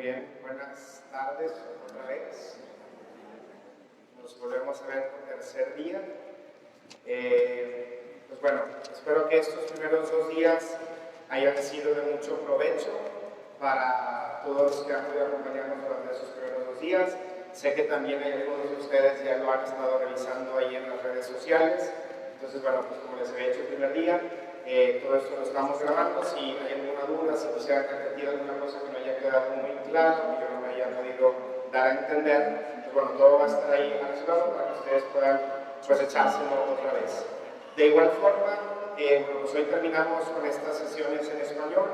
bien, buenas tardes otra vez. Nos volvemos a ver por tercer día. Pues bueno, espero que estos primeros 2 días hayan sido de mucho provecho para todos los que han podido acompañarnos durante esos primeros 2 días. Sé que también hay algunos de ustedes ya lo han estado revisando ahí en las redes sociales. Entonces, bueno, pues como les había dicho el primer día, todo esto lo estamos grabando. Si hay alguna duda, si se ha repetido alguna cosa que no haya quedado muy claro, que yo no me haya podido dar a entender, pues bueno, todo va a estar ahí archivado para que ustedes puedan pues echárselo otra vez. De igual forma, pues hoy terminamos con estas sesiones en español.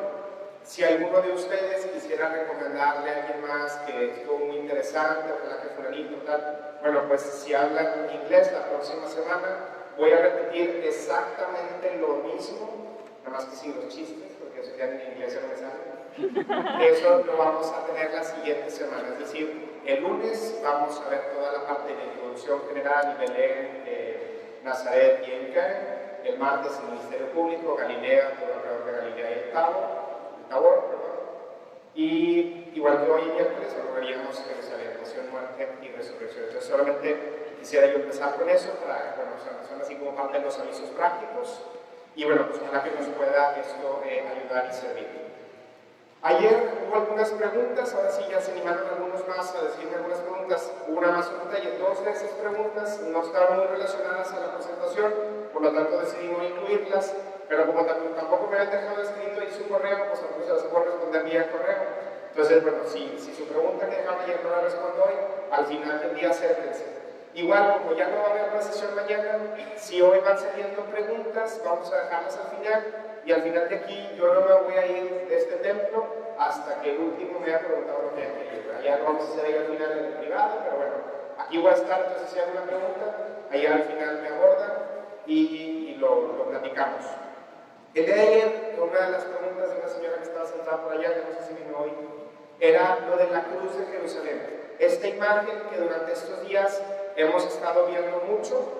Si alguno de ustedes quisiera recomendarle a alguien más que estuvo muy interesante, ojalá que fulanito tal, bueno, pues si hablan inglés la próxima semana, voy a repetir exactamente lo mismo, nada más que sin los chistes, porque eso ya en inglés ya no me sale. Eso lo vamos a tener la siguiente semana, es decir, el lunes vamos a ver toda la parte de introducción general, Belén, Nazaret y Encar. El martes el Ministerio Público, Galilea, todo alrededor de Galilea y el Tabor, perdón. Y igual que hoy miércoles, veríamos Jerusalén, pasión, muerte y resurrección. Entonces solamente quisiera yo empezar con eso, para, bueno, son así como parte de los avisos prácticos. Y bueno, pues ojalá que nos pueda esto ayudar y servir. Ayer hubo algunas preguntas, ahora sí ya se animaron algunos más a decirme algunas preguntas, una más un detalle. 2 de esas preguntas no estaban muy relacionadas a la presentación, por lo tanto decidí no incluirlas, pero como tampoco me habían dejado escrito ahí su correo, pues entonces se las puedo responder vía correo. Entonces, bueno, si su pregunta que dejaron ayer no la respondo hoy, al final del día acérquense. Igual, como ya no va a haber una sesión mañana, si hoy van saliendo preguntas, vamos a dejarlas al final, y al final de aquí yo no me voy a ir de este templo hasta que el último me haya preguntado lo que haya querido. Ya lo vamos a hacer ahí al final en el privado, pero bueno, aquí voy a estar, entonces si hay alguna pregunta, allá al final me abordan y lo platicamos. El día de ayer, una de las preguntas de una señora que estaba sentada por allá, que no sé si vino hoy, era lo de la cruz de Jerusalén. Esta imagen que durante estos días hemos estado viendo mucho,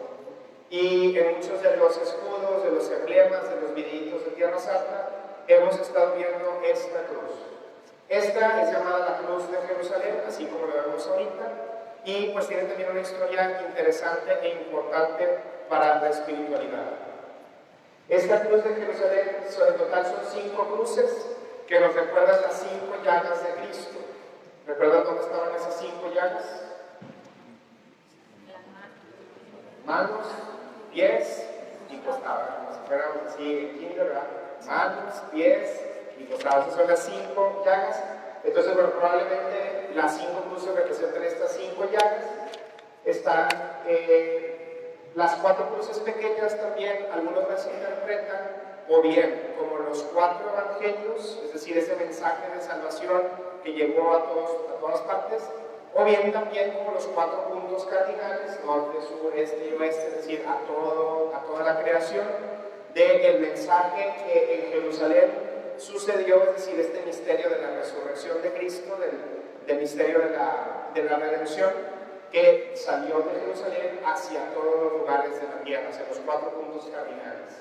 y en muchos de los escudos, de los emblemas, de los videitos de Tierra Santa, hemos estado viendo esta cruz. Esta es llamada la cruz de Jerusalén, así como lo vemos ahorita, y pues tiene también una historia interesante e importante para la espiritualidad. Esta cruz de Jerusalén, en total son 5 cruces que nos recuerdan las 5 llagas de Cristo. ¿Recuerdan dónde estaban esas 5 llagas? Manos, pies y costados, como si fuéramos así en kinder, ¿verdad? Manos, pies y costados, esas son las 5 llagas. Entonces, bueno, probablemente las 5 cruces representan estas 5 llagas. Están las 4 cruces pequeñas también, algunos las interpretan, o bien como los 4 evangelios, es decir, ese mensaje de salvación que llegó a todas partes, o bien también como los 4 puntos cardinales, norte, sur, este y oeste, es decir, a toda la creación, del mensaje que en Jerusalén sucedió, es decir, este misterio de la resurrección de Cristo, del misterio de la redención, que salió de Jerusalén hacia todos los lugares de la tierra, hacia los 4 puntos cardinales.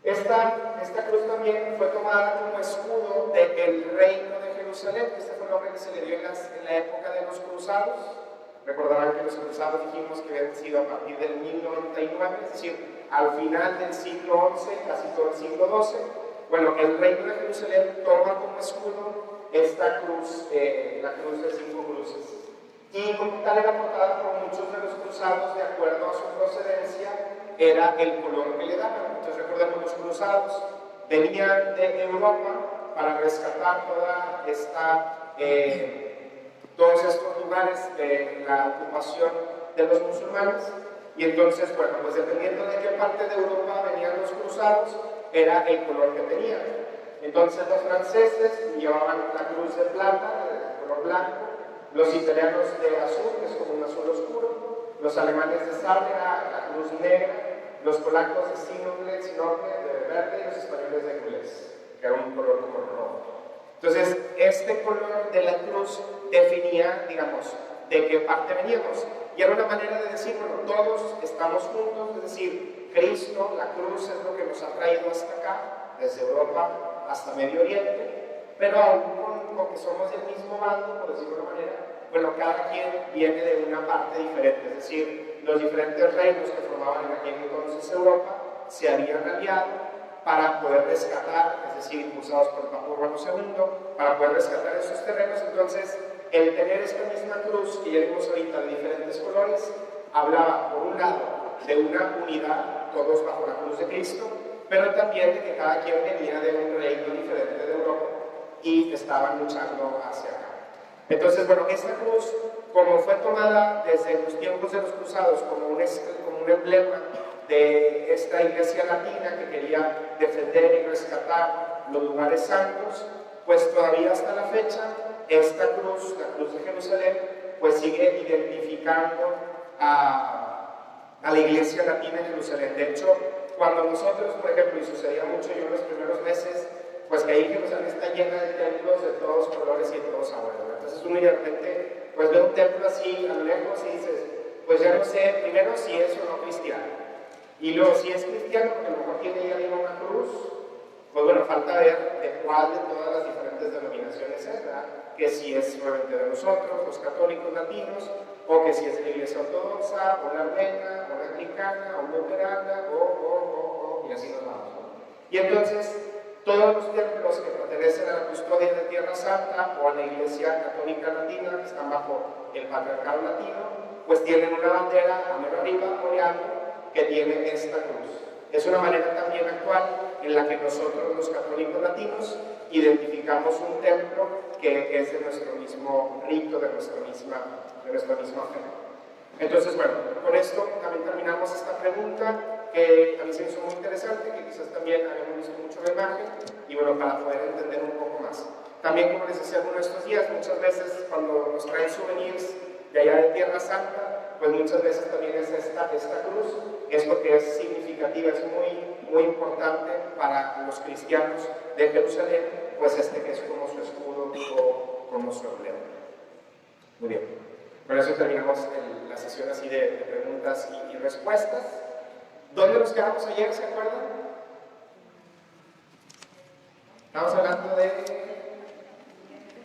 Esta cruz también fue tomada como escudo del reino de Jerusalén, que este fue el nombre que se le dio en la época de los cruzados. Recordarán que los cruzados dijimos que habían sido a partir del 1099, es decir, al final del siglo XI, casi todo el siglo XII. Bueno, el reino de Jerusalén toma como escudo esta cruz, la cruz de 5 cruces. Y como tal era portada por muchos de los cruzados, de acuerdo a su procedencia, era el color que le daban. Entonces recordemos, los cruzados venían de Europa para rescatar todos estos lugares de la ocupación de los musulmanes, y entonces, bueno, pues dependiendo de qué parte de Europa venían los cruzados, era el color que tenían. Entonces los franceses llevaban la cruz de plata, de color blanco, los italianos de azul, que es como un azul oscuro, los alemanes de sable, la cruz negra, los polacos de sinople, de verde, y los españoles de gules, que era un color como rojo. Entonces, este color de la cruz definía, digamos, de qué parte veníamos. Y era una manera de decir, bueno, todos estamos juntos, es decir, Cristo, la cruz es lo que nos ha traído hasta acá, desde Europa hasta Medio Oriente, pero aún con aunque somos del mismo bando, por decirlo de una manera, bueno, cada quien viene de una parte diferente, es decir, los diferentes reinos que formaban en aquel entonces Europa se habían aliado para poder rescatar, es decir, impulsados por el Papa Urbano II, para poder rescatar esos terrenos. Entonces, el tener esta misma cruz, que ya vimos ahorita de diferentes colores, hablaba, por un lado, de una unidad, todos bajo la cruz de Cristo, pero también de que cada quien venía de un reino diferente de Europa y estaban luchando hacia acá. Entonces, bueno, esta cruz, como fue tomada desde los tiempos de los cruzados como un emblema de esta iglesia latina que quería defender y rescatar los lugares santos, pues todavía hasta la fecha, esta cruz, la cruz de Jerusalén, pues sigue identificando a la iglesia latina en Jerusalén. De hecho, cuando nosotros, por ejemplo, y sucedía mucho yo en los primeros meses, pues que ahí Jerusalén está llena de templos de todos colores y de todos sabores. Entonces uno de repente pues ve un templo así a lo lejos y dices, pues ya no sé, primero si es o no cristiano, y luego si es cristiano, porque a lo mejor tiene ya arriba una cruz, pues bueno, falta ver de cuál de todas las diferentes denominaciones es, ¿verdad? Que si es realmente de nosotros, los católicos latinos, o que si es de la iglesia ortodoxa, o la armena, o la anglicana, o luterana, y así nos vamos, ¿no? Y entonces, todos los templos que pertenecen a la custodia de Tierra Santa o a la Iglesia Católica Latina, que están bajo el Patriarcado Latino, pues tienen una bandera a mano arriba, coreando, que tiene esta cruz. Es una manera también actual en la que nosotros, los católicos latinos, identificamos un templo que es de nuestro mismo rito, de nuestra misma fe. Entonces, bueno, con esto también terminamos esta pregunta, que a mí se me hizo muy interesante, que quizás también habíamos visto mucho la imagen, y bueno, para poder entender un poco más. También, como les decía algunos de estos días, muchas veces cuando nos traen souvenirs de allá de Tierra Santa, pues muchas veces también es esta cruz, es porque es significativa, es muy importante para los cristianos de Jerusalén, pues que es como su escudo o como su emblema. Muy bien, con eso terminamos la sesión así de preguntas y respuestas. ¿Dónde nos quedamos ayer, se acuerdan? Estamos hablando de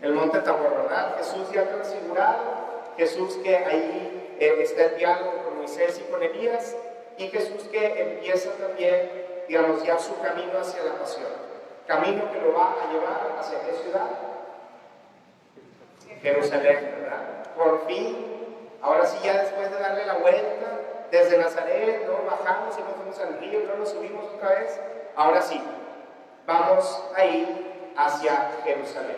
el monte Tabor, ¿verdad? Jesús ya transfigurado, Jesús que ahí está el diálogo con Moisés y con Elías, y Jesús que empieza también, digamos, ya su camino hacia la pasión. Camino que lo va a llevar hacia qué ciudad? Jerusalén, ¿verdad? Por fin, ahora sí ya después de darle la vuelta, desde Nazaret, ¿no? Bajamos y nos fuimos al río, no nos subimos otra vez. Ahora sí, vamos a ir hacia Jerusalén,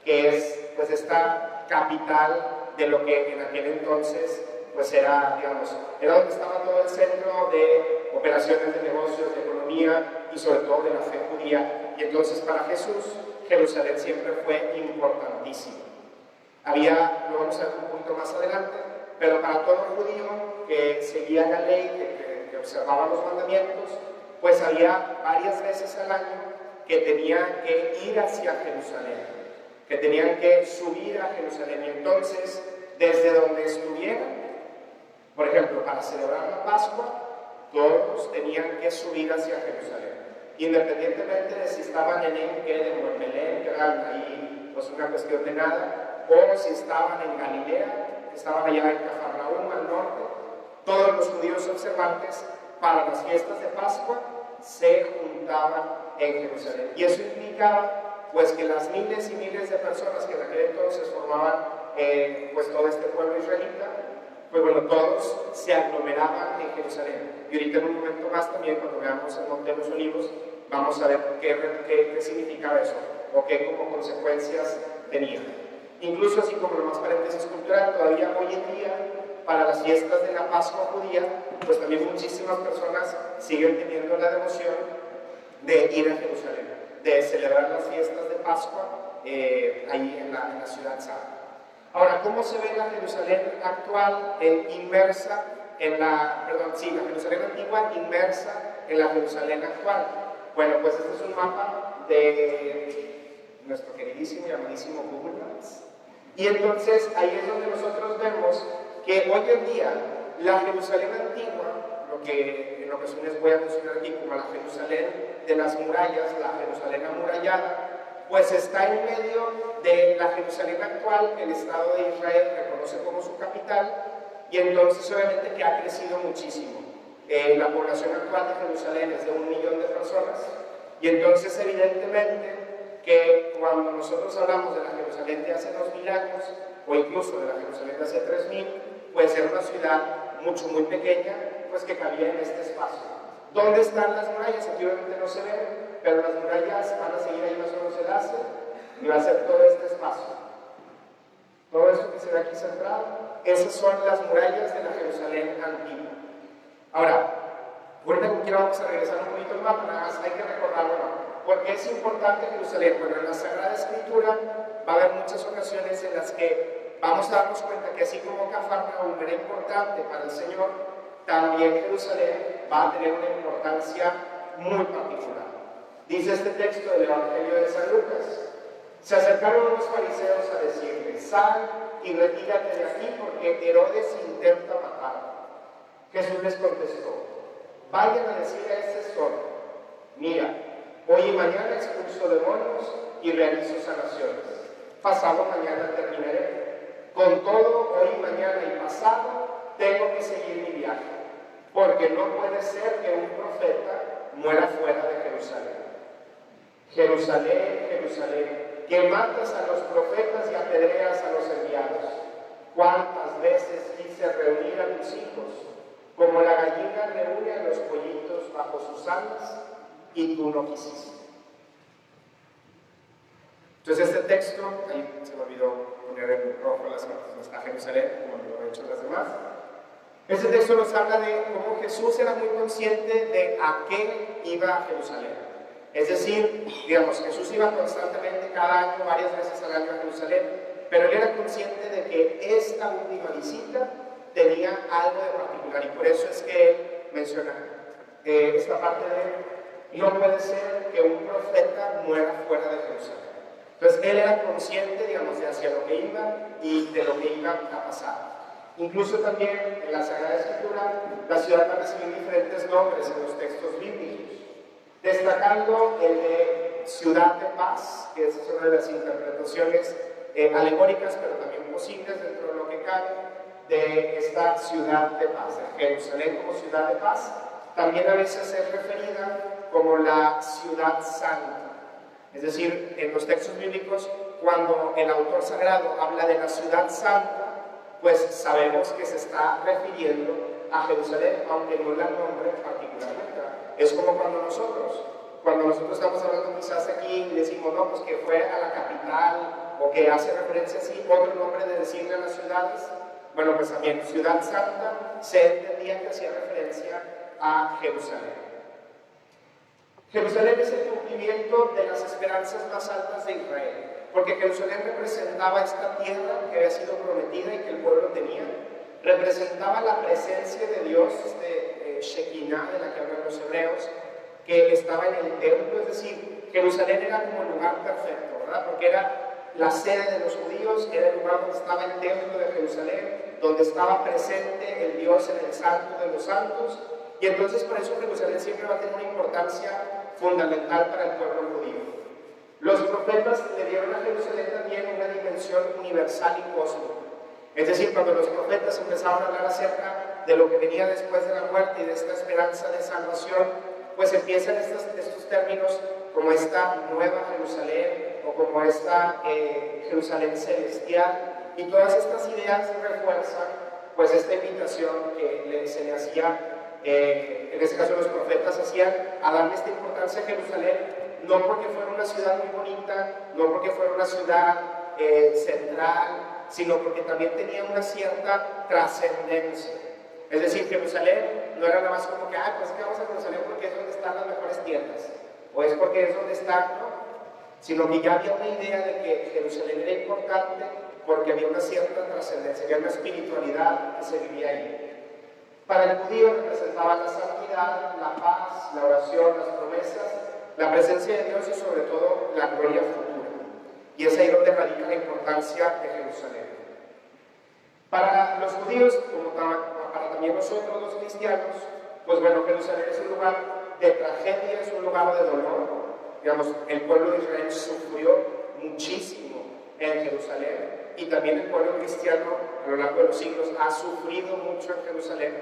que es pues esta capital de lo que en aquel entonces pues era, digamos, era donde estaba todo el centro de operaciones de negocios, de economía y sobre todo de la fe judía. Y entonces para Jesús, Jerusalén siempre fue importantísimo. Lo vamos a ver un poquito más adelante, pero para todo judío que seguía la ley, que observaba los mandamientos, pues había varias veces al año que tenían que ir hacia Jerusalén, que tenían que subir a Jerusalén. Y entonces, desde donde estuvieran, por ejemplo, para celebrar la Pascua, todos tenían que subir hacia Jerusalén, independientemente de si estaban en Enquel, en Belén, que eran ahí pues una cuestión de nada, o si estaban en Galilea, que estaban allá en Cafarnaúm, al norte. Todos los judíos observantes para las fiestas de Pascua se juntaban en Jerusalén. Y eso implicaba pues que las miles y miles de personas que en aquel entonces formaban pues todo este pueblo israelita, pues bueno, todos se aglomeraban en Jerusalén. Y ahorita en un momento más también, cuando veamos el Monte de los Olivos, vamos a ver qué significaba eso, o qué como consecuencias tenía. Incluso así como más paréntesis cultural, todavía hoy en día, para las fiestas de la Pascua judía, pues también muchísimas personas siguen teniendo la devoción de ir a Jerusalén, de celebrar las fiestas de Pascua ahí en la ciudad santa. Ahora, ¿cómo se ve la Jerusalén actual inmersa en la Jerusalén antigua inmersa en la Jerusalén actual? Bueno, pues este es un mapa de nuestro queridísimo y amadísimo Google Maps. Y entonces ahí es donde nosotros vemos que hoy en día la Jerusalén antigua, en ocasiones voy a mencionar aquí como la Jerusalén de las murallas, la Jerusalén amurallada, pues está en medio de la la Jerusalén actual, el Estado de Israel reconoce como su capital, y entonces obviamente que ha crecido muchísimo. La población actual de Jerusalén es de 1 millón de personas, y entonces evidentemente que cuando nosotros hablamos de la Jerusalén de hace 2000 años, o incluso de la Jerusalén de hace 3000, pues era una ciudad muy pequeña, pues que cabía en este espacio. ¿Dónde están las murallas? Aquí obviamente no se ven, pero las murallas van a seguir ahí más o menos el láser, y va a ser todo este espacio. Todo esto que se ve aquí centrado, esas son las murallas de la Jerusalén antigua. Ahora, ahorita como quiera vamos a regresar un poquito al mapa, nada más hay que recordar, bueno, ¿por qué es importante Jerusalén? Bueno, en la Sagrada Escritura va a haber muchas ocasiones en las que vamos a darnos cuenta que así como Cafarnaúm era importante para el Señor, también Jerusalén va a tener una importancia muy particular. Dice este texto del Evangelio de San Lucas: se acercaron unos fariseos a decirle: sal y retírate de aquí porque Herodes intenta matar. Jesús les contestó: vayan a decir a este sordo, mira, hoy y mañana expulso demonios y realizo sanaciones. Pasado mañana terminaré. Con todo, hoy, mañana y pasado tengo que seguir mi viaje, porque no puede ser que un profeta muera fuera de Jerusalén. Jerusalén, Jerusalén, que matas a los profetas y apedreas a los enviados. ¿Cuántas veces quise reunir a tus hijos, como la gallina reúne a los pollitos bajo sus alas, y tú no quisiste? Entonces este texto, ahí se me olvidó poner en rojo a Jerusalén, como lo he hecho las demás. Este texto nos habla de cómo Jesús era muy consciente de a qué iba a Jerusalén. Es decir, digamos, Jesús iba constantemente cada año, varias veces al año a Jerusalén, pero él era consciente de que esta última visita tenía algo de particular, y por eso es que él menciona esta parte de: no puede ser que un profeta muera fuera de Jerusalén. Entonces él era consciente, digamos, de hacia lo que iba y de lo que iba a pasar. Incluso también en la Sagrada Escritura la ciudad va a recibir diferentes nombres en los textos bíblicos, destacando el de ciudad de paz, que esa es una de las interpretaciones alegóricas, pero también posibles dentro de lo que cabe, de esta ciudad de paz, de Jerusalén como ciudad de paz. También a veces es referida como la ciudad santa. Es decir, en los textos bíblicos, cuando el autor sagrado habla de la ciudad santa, pues sabemos que se está refiriendo a Jerusalén, aunque no la nombre particularmente. Es como cuando nosotros estamos hablando quizás aquí y decimos, no, pues que fue a la capital, o que hace referencia así, otro nombre de decirle a las ciudades. Bueno, pues también Ciudad Santa se entendía que hacía referencia a Jerusalén. Jerusalén es el cumplimiento de las esperanzas más altas de Israel, porque Jerusalén representaba esta tierra que había sido prometida y que el pueblo tenía, representaba la presencia de Dios, Shekinah, de la que hablan los hebreos, que estaba en el templo. Es decir, Jerusalén era como el lugar perfecto, ¿verdad? Porque era la sede de los judíos, era el lugar donde estaba el templo de Jerusalén, donde estaba presente el Dios en el Santo de los Santos, y entonces por eso Jerusalén siempre va a tener una importancia fundamental para el pueblo judío. Los profetas le dieron a Jerusalén también una dimensión universal y cósmica. Es decir, cuando los profetas empezaron a hablar acerca de lo que venía después de la muerte y de esta esperanza de salvación, pues empiezan estos términos como esta nueva Jerusalén o como esta Jerusalén celestial, y todas estas ideas refuerzan pues esta invitación que se le hacía, en este caso los profetas hacían, a darle esta importancia a Jerusalén, no porque fuera una ciudad muy bonita, no porque fuera una ciudad central, sino porque también tenía una cierta trascendencia. Es decir, Jerusalén no era nada más como que, pues que vamos a Jerusalén porque es donde están las mejores tiendas, o es porque es donde están, ¿no? Sino que ya había una idea de que Jerusalén era importante porque había una cierta trascendencia, había una espiritualidad que se vivía ahí. Para el judío representaba la santidad, la paz, la oración, las promesas, la presencia de Dios y sobre todo la gloria futura. Y es ahí donde radica la importancia de Jerusalén. Para los judíos, como para también nosotros los cristianos, pues bueno, Jerusalén es un lugar de tragedia, es un lugar de dolor. Digamos, el pueblo de Israel sufrió muchísimo en Jerusalén, y también el pueblo cristiano a lo largo de los siglos ha sufrido mucho en Jerusalén,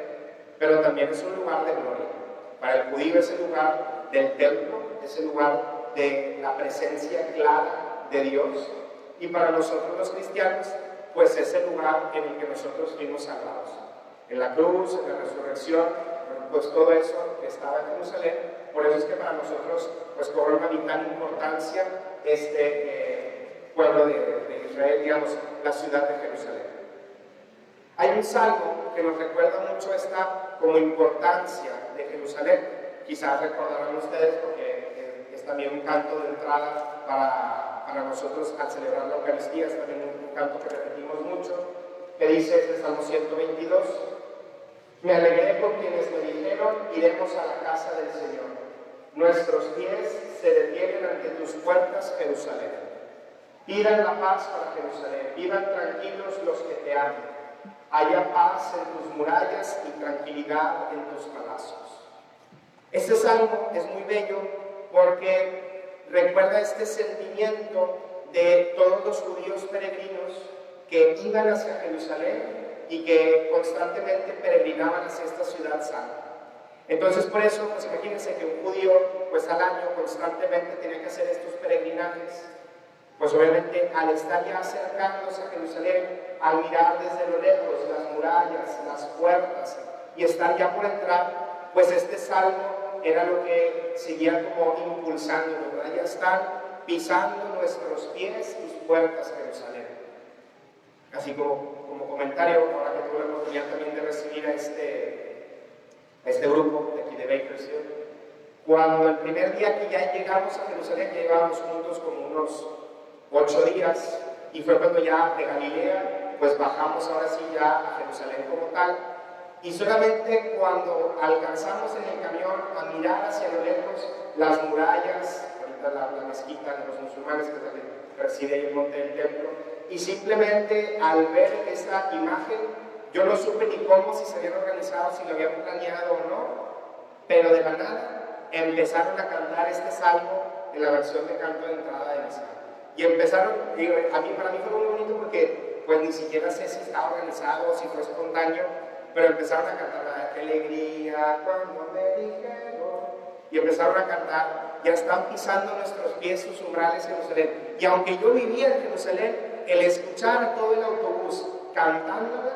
pero también es un lugar de gloria. Para el judío es el lugar del templo, es el lugar de la presencia clara de Dios, y para nosotros los cristianos, pues es el lugar en el que nosotros fuimos salvados. En la cruz, en la resurrección, pues todo eso que estaba en Jerusalén. Por eso es que para nosotros pues cobra una vital importancia este pueblo de Israel, digamos, la ciudad de Jerusalén. Hay un salmo que nos recuerda mucho esta como importancia de Jerusalén. Quizás recordarán ustedes porque es también un canto de entrada para nosotros al celebrar la Eucaristía, es también un canto que repetimos mucho, que dice este Salmo 122: me alegré por quienes me dijeron, iremos a la casa del Señor. Nuestros pies se detienen ante tus puertas, Jerusalén. Pidan la paz para Jerusalén, vivan tranquilos los que te aman. Haya paz en tus murallas y tranquilidad en tus palacios. Este salmo es muy bello porque recuerda este sentimiento de todos los judíos peregrinos que iban hacia Jerusalén y que constantemente peregrinaban hacia esta ciudad santa. Entonces, por eso, pues imagínense que un judío, pues al año constantemente tenía que hacer estos peregrinajes. Pues obviamente al estar ya acercándose a Jerusalén, al mirar desde lo lejos las murallas, las puertas y estar ya por entrar, pues este salmo era lo que seguía como impulsando, ¿verdad? Ya están pisando nuestros pies tus puertas, Jerusalén. Así como comentario, ahora que tuve la oportunidad también de recibir a este grupo de aquí de Bakersfield, cuando el primer día que ya llegamos a Jerusalén, ya llegábamos juntos como unos 8 días, y fue cuando ya de Galilea, pues bajamos ahora sí ya a Jerusalén como tal, y solamente cuando alcanzamos en el camión a mirar hacia lo lejos las murallas, ahorita la mezquita de los musulmanes, que es la que reside ahí en el monte del templo, y simplemente al ver esa imagen, yo no supe ni cómo, si se habían organizado, si lo habían planeado o no, pero de la nada empezaron a cantar este salmo en la versión de canto de entrada de misa. Y empezaron, digo, para mí fue muy bonito porque pues ni siquiera sé si estaba organizado o si fue espontáneo, pero empezaron a cantar ¡qué alegría cuando me dijeron! Y empezaron a cantar, ya están pisando nuestros pies sus umbrales en Jerusalén. Y aunque yo vivía en Jerusalén, el escuchar a todo el autobús cantándola,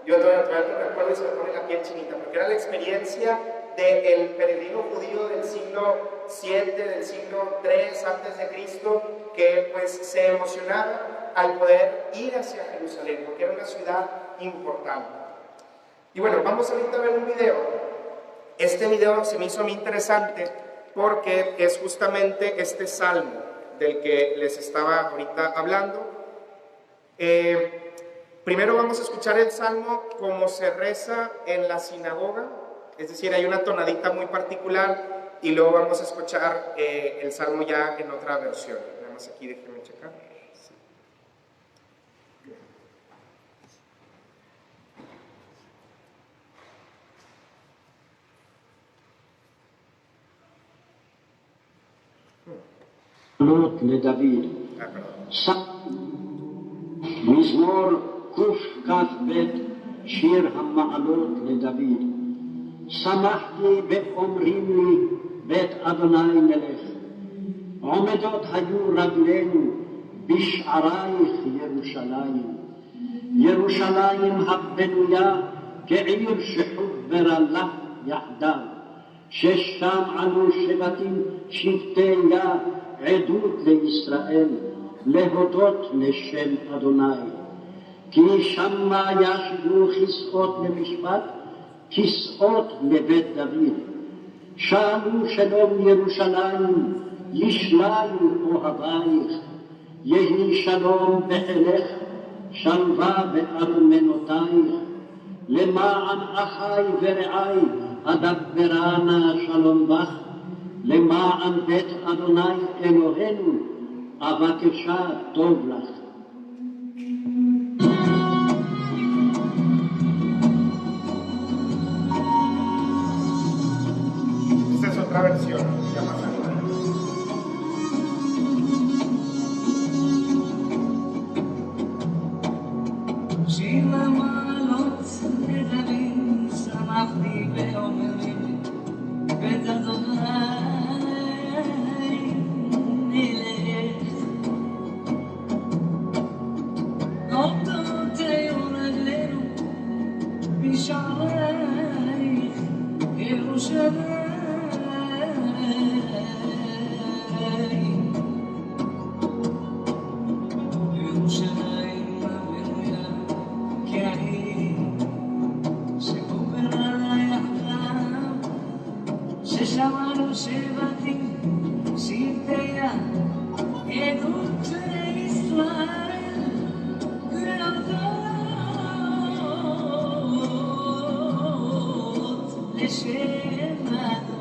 yo todavía me recuerdo y se me pone la piel chinita, porque era la experiencia del peregrino judío del siglo VII, del siglo III antes de Cristo, que pues se emocionaba al poder ir hacia Jerusalén, porque era una ciudad importante. Y bueno, vamos ahorita a ver un video. Este video se me hizo muy interesante porque es justamente este salmo del que les estaba ahorita hablando. Primero vamos a escuchar el salmo como se reza en la sinagoga, es decir, hay una tonadita muy particular, y luego vamos a escuchar el salmo ya en otra versión. Nada más aquí déjenme checar. Sí. לדוד. מזמור קכ"ב, שיר המעלות לדוד. שמחתי ואומרים לי, בית אדוני נלך. עומדות היו רגלינו בשערייך ירושלים. ירושלים הבנויה כעיר שחוברה לה יחדיו. ששם עלו שבטים שבטיה עדות לישראל, להודות לשם אדוני. כי שמה ישבו כסאות למשפט, כסאות לבית דוד. שאלו שלום ירושלים, ישליו אוהבייך. יהי שלום בחילך, שלווה בארמנותייך. למען אחי ורעי, אדברנה שלום בך. למען בית אדוני אלוהינו, אבקשה טוב לך. Esta es otra versión, ya más animada. שיר המעלות נדבים, שמחתי באומרים, בית אדוני נלך. עומדות היו רגלינו בשערייך ירושלים. ששמענו שבטים, שבטיה, עדות לישראל, להודות לשם אדוני.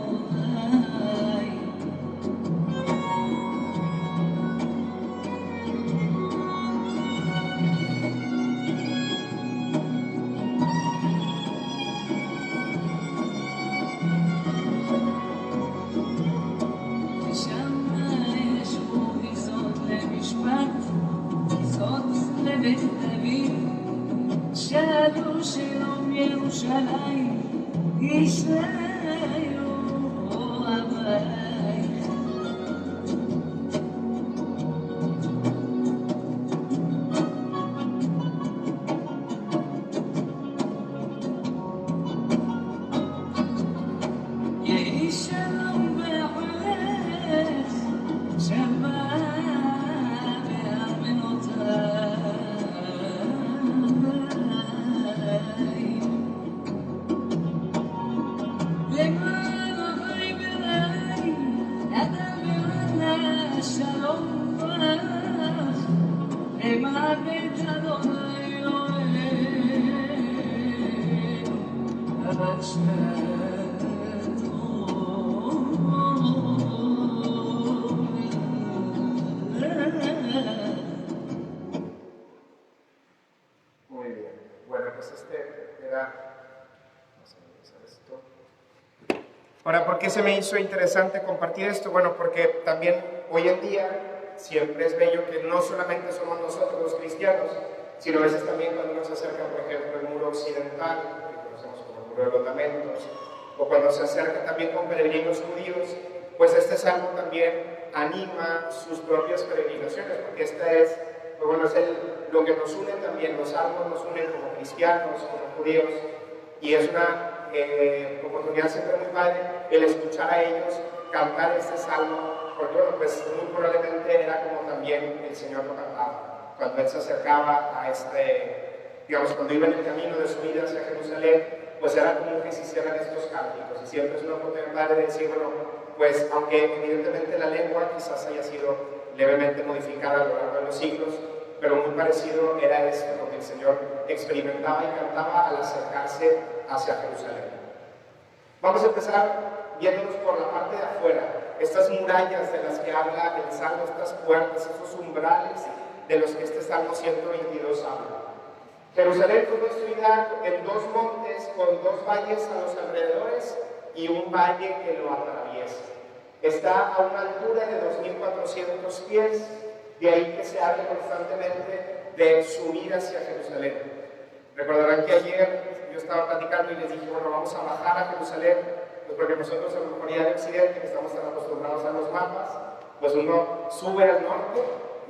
בית דוד, שאלו שלום ירושלים, ישליו אוהבייך. יהי שלום בחולך, שבה בארמנותיי. שלום ברך, למען בית אדוני אלוהינו, אשרתו. Muy bien. Bueno, pues este era... Vamos a revisar esto. Ahora, ¿por qué se me hizo interesante compartir esto? Bueno, porque también hoy en día siempre es bello que no solamente somos nosotros los cristianos, sino a veces también cuando nos acerca, por ejemplo, el muro occidental, que conocemos como el muro de los lamentos, o cuando se acerca también con peregrinos judíos, pues este salmo también anima sus propias peregrinaciones, porque esta es, pues bueno, es lo que nos une también, los salmos nos unen como cristianos, como judíos, y es una oportunidad siempre muy padre el escuchar a ellos cantar este salmo, porque bueno, pues muy probablemente era como también el Señor lo cantaba, cuando Él se acercaba a digamos, cuando iba en el camino de su vida hacia Jerusalén, pues era como que se hicieran estos cánticos, y siempre es una oportunidad de decir, bueno, pues aunque evidentemente la lengua quizás haya sido levemente modificada a lo largo de los siglos, pero muy parecido era esto, lo que el Señor experimentaba y cantaba al acercarse hacia Jerusalén. Vamos a empezar viéndonos por la parte de afuera, estas murallas de las que habla el Salmo, estas puertas, esos umbrales de los que este Salmo 122 habla. Jerusalén fue construida en dos montes con dos valles a los alrededores y un valle que lo atraviesa. Está a una altura de 2.400 pies, de ahí que se habla constantemente de subir hacia Jerusalén. Recordarán que ayer yo estaba platicando y les dije, bueno, vamos a bajar a Jerusalén, pues porque nosotros en la comunidad de Occidente, que estamos tan acostumbrados a los mapas, pues uno sube al norte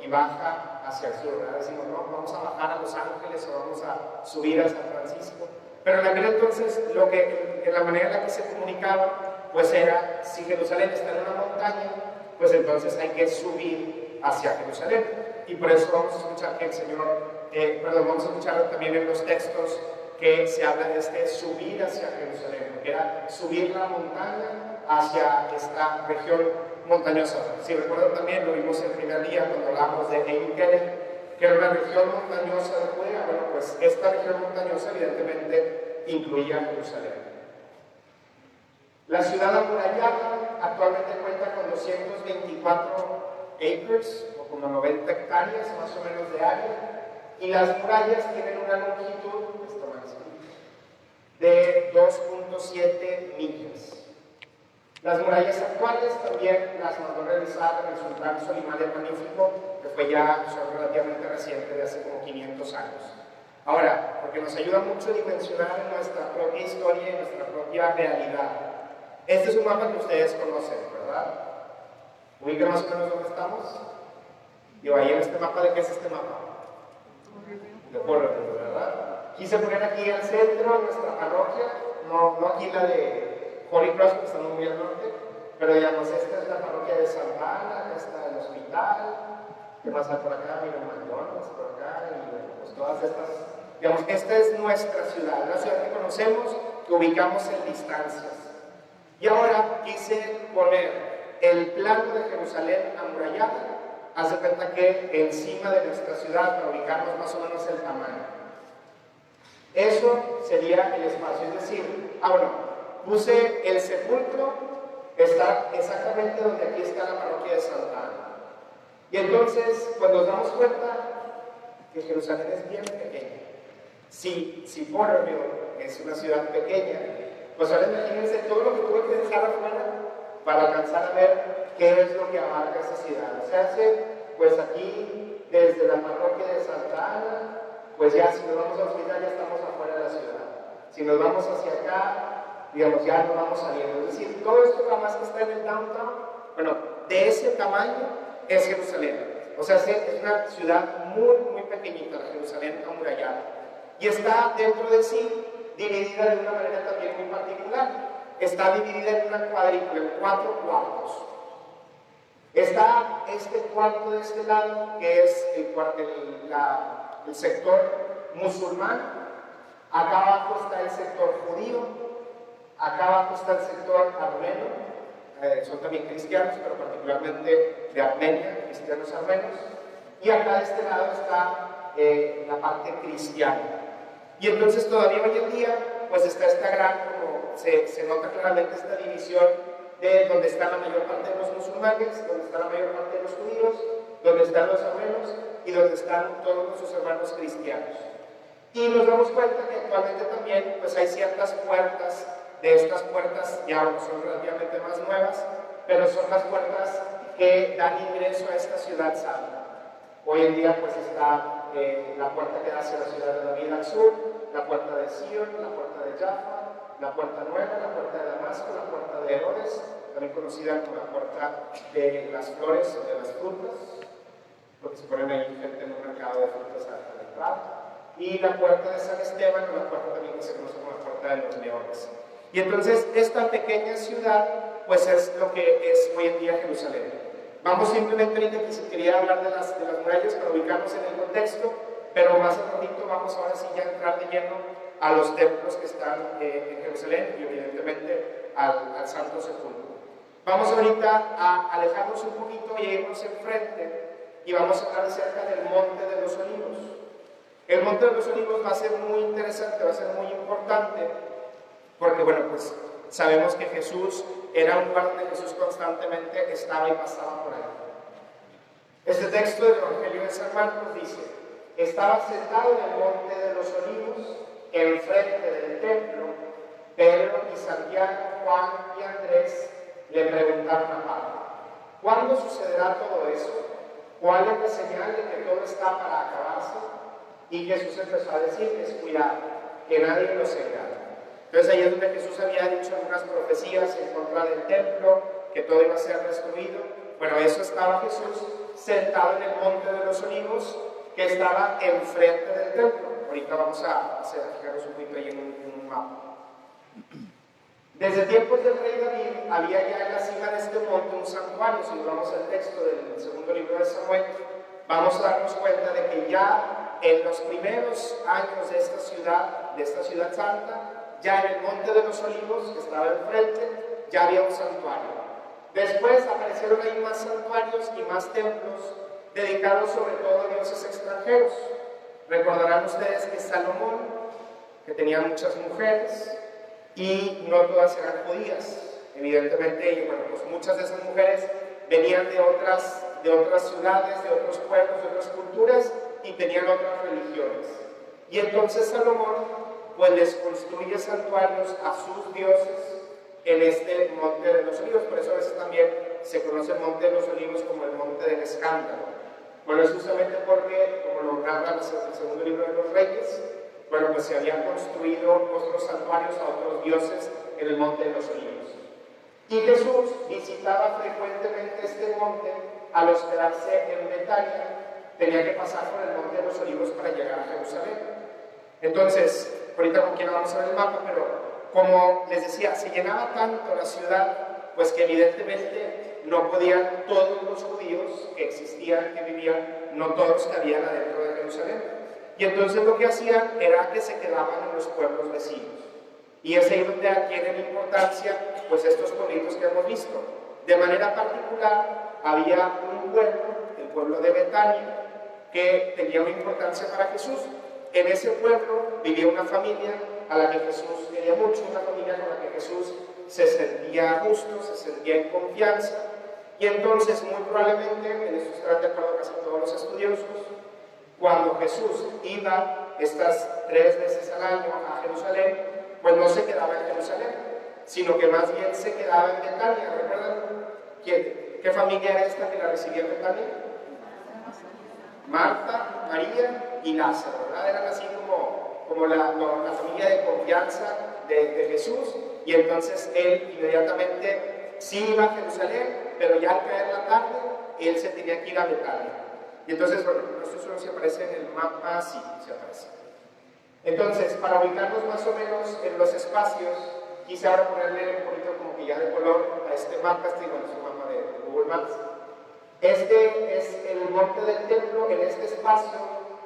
y baja hacia el sur, ¿verdad? Decimos, no, vamos a bajar a Los Ángeles o vamos a subir a San Francisco. Pero en aquel entonces, la manera en la que se comunicaba, pues era, si Jerusalén está en una montaña, pues entonces hay que subir hacia Jerusalén. Y por eso vamos a escuchar que el Señor, vamos a escuchar también en los textos que se habla de este subir hacia Jerusalén, que era subir la montaña hacia esta región montañosa. Si recuerdan también, lo vimos el primer día cuando hablamos de Ein Kerem, que era una región montañosa de Judea. Bueno, pues esta región montañosa evidentemente incluía Jerusalén. La ciudad amurallada actualmente cuenta con 224 acres, o como 90 hectáreas más o menos de área, y las murallas tienen una longitud de 2.7 millas. Las murallas actuales también las mandó realizar el sultán Solimán el Magnífico, que fue ya relativamente reciente, de hace como 500 años. Ahora, porque nos ayuda mucho a dimensionar nuestra propia historia y nuestra propia realidad. Este es un mapa que ustedes conocen, ¿verdad? ¿Ubican más o menos dónde estamos? Digo, ahí en este mapa, ¿de qué es este mapa? De Portland, ¿verdad? Quise poner aquí al centro nuestra parroquia, no aquí la de Holy Cross, porque estamos muy al norte, pero digamos, esta es la parroquia de Santa Ana, acá está el hospital, ¿qué más hay por acá? Mira, McDonald's por acá, y bueno, pues todas estas, digamos, esta es nuestra ciudad, una ciudad que conocemos, que ubicamos en distancias. Y ahora quise poner el plano de Jerusalén amurallada. Hace cuenta que encima de nuestra ciudad, para ubicarnos más o menos el tamaño. Eso sería el espacio, es decir, bueno, puse el sepulcro, está exactamente donde aquí está la parroquia de Santa Ana. Y entonces, pues nos damos cuenta que Jerusalén es bien pequeña. Si Porterville es una ciudad pequeña, pues ahora imagínense todo lo que tuve que dejar afuera para alcanzar a ver qué es lo que abarca esa ciudad. O sea, pues aquí, desde la parroquia de Santa Ana, pues ya si nos vamos al hospital ya estamos afuera de la ciudad. Si nos vamos hacia acá, digamos, ya nos vamos saliendo. Es decir, todo esto nada más que está en el downtown, bueno, de ese tamaño es Jerusalén. O sea, es una ciudad muy, muy pequeñita, la Jerusalén amurallada. Y está dentro de sí dividida de una manera también muy particular. Está dividida en una cuadrícula, en 4 cuartos. Está este cuarto de este lado, que es el sector musulmán. Acá abajo está el sector judío. Acá abajo está el sector armenio. Son también cristianos, pero particularmente de Armenia, cristianos armenios. Y acá de este lado está la parte cristiana. Y entonces todavía hoy en día, pues está esta gran, como se nota claramente esta división de donde está la mayor parte de los musulmanes, donde está la mayor parte de los judíos, donde están los armenios y donde están todos nuestros hermanos cristianos. Y nos damos cuenta que actualmente también pues hay ciertas puertas, de estas puertas ya son relativamente más nuevas, pero son las puertas que dan ingreso a esta ciudad santa. Hoy en día pues está la puerta que da hacia la ciudad de David al sur, la puerta de Sion, la puerta de Jaffa, la puerta nueva, la puerta de Damasco, la puerta de Herodes, también conocida como la puerta de las flores o de las frutas, porque se ponen ahí gente en un mercado de frutas a la entrada, y la puerta de San Esteban, o la puerta también que se conoce como la puerta de los leones. Y entonces esta pequeña ciudad, pues es lo que es hoy en día Jerusalén. Vamos simplemente ahorita que quería hablar de las murallas para ubicarnos en el contexto, pero más al ratito vamos ahora sí ya a entrar de lleno a los templos que están en Jerusalén y evidentemente al Santo Sepulcro. Vamos ahorita a alejarnos un poquito y a irnos enfrente y vamos a hablar acerca del Monte de los Olivos. El Monte de los Olivos va a ser muy interesante, va a ser muy importante, porque bueno, pues sabemos que Jesús era un lugar donde Jesús constantemente estaba y pasaba por ahí. Este texto del Evangelio de San Marcos dice: estaba sentado en el Monte de los Olivos, enfrente del templo, Pedro y Santiago, Juan y Andrés le preguntaron aparte: ¿cuándo sucederá todo eso? ¿Cuál es la señal de que todo está para acabarse? Y Jesús empezó a decirles: cuidado, que nadie los engañe. Entonces ahí es donde Jesús había dicho algunas profecías en contra del templo, que todo iba a ser destruido. Bueno, eso estaba Jesús sentado en el Monte de los Olivos, que estaba enfrente del templo. Ahorita vamos a fijarnos un poquito ahí en un mapa. Desde tiempos del rey David había ya en la cima de este monte un santuario. Si nos vamos al texto del segundo libro de Samuel, vamos a darnos cuenta de que ya en los primeros años de esta ciudad santa, ya en el Monte de los Olivos, que estaba enfrente, ya había un santuario. Después aparecieron ahí más santuarios y más templos dedicados sobre todo a dioses extranjeros. Recordarán ustedes que Salomón, que tenía muchas mujeres, y no todas eran judías. Evidentemente, bueno, pues muchas de esas mujeres venían de otras ciudades, de otros pueblos, de otras culturas, y tenían otras religiones. Y entonces Salomón pues les construye santuarios a sus dioses en este Monte de los Olivos. Por eso a veces también se conoce el Monte de los Olivos como el Monte del Escándalo. Bueno, es justamente porque, como lo narra el segundo libro de los Reyes, bueno, pues se habían construido otros santuarios a otros dioses en el Monte de los Olivos. Y Jesús visitaba frecuentemente este monte. Al hospedarse en Betania, tenía que pasar por el Monte de los Olivos para llegar a Jerusalén. Entonces, ahorita con quién vamos a ver el mapa, pero como les decía, se llenaba tanto la ciudad, pues que evidentemente no podían todos los judíos que existían, que vivían, no todos cabían adentro de Jerusalén. Y entonces lo que hacían era que se quedaban en los pueblos vecinos. Y es ahí donde adquieren importancia pues estos pueblitos que hemos visto. De manera particular, había un pueblo, el pueblo de Betania, que tenía una importancia para Jesús. En ese pueblo vivía una familia a la que Jesús quería mucho, una familia con la que Jesús se sentía a gusto, se sentía en confianza. Y entonces, muy probablemente, en esto estarán de acuerdo casi todos los estudiosos, cuando Jesús iba estas 3 veces al año a Jerusalén, pues no se quedaba en Jerusalén, sino que más bien se quedaba en Betania. ¿Recuerdan qué familia era esta que la recibía en Betania? Marta, María y Lázaro, ¿verdad? Eran así como la familia de confianza de Jesús. Y entonces él inmediatamente sí iba a Jerusalén, pero ya al caer la tarde, él se tenía que ir a Betania. Y entonces, bueno, no sé si aparece en el mapa, sí, se aparece. Entonces, para ubicarnos más o menos en los espacios, quise ahora ponerle un poquito como que ya de color a este mapa. Este, bueno, es un mapa de Google Maps. Este es el monte del templo. En este espacio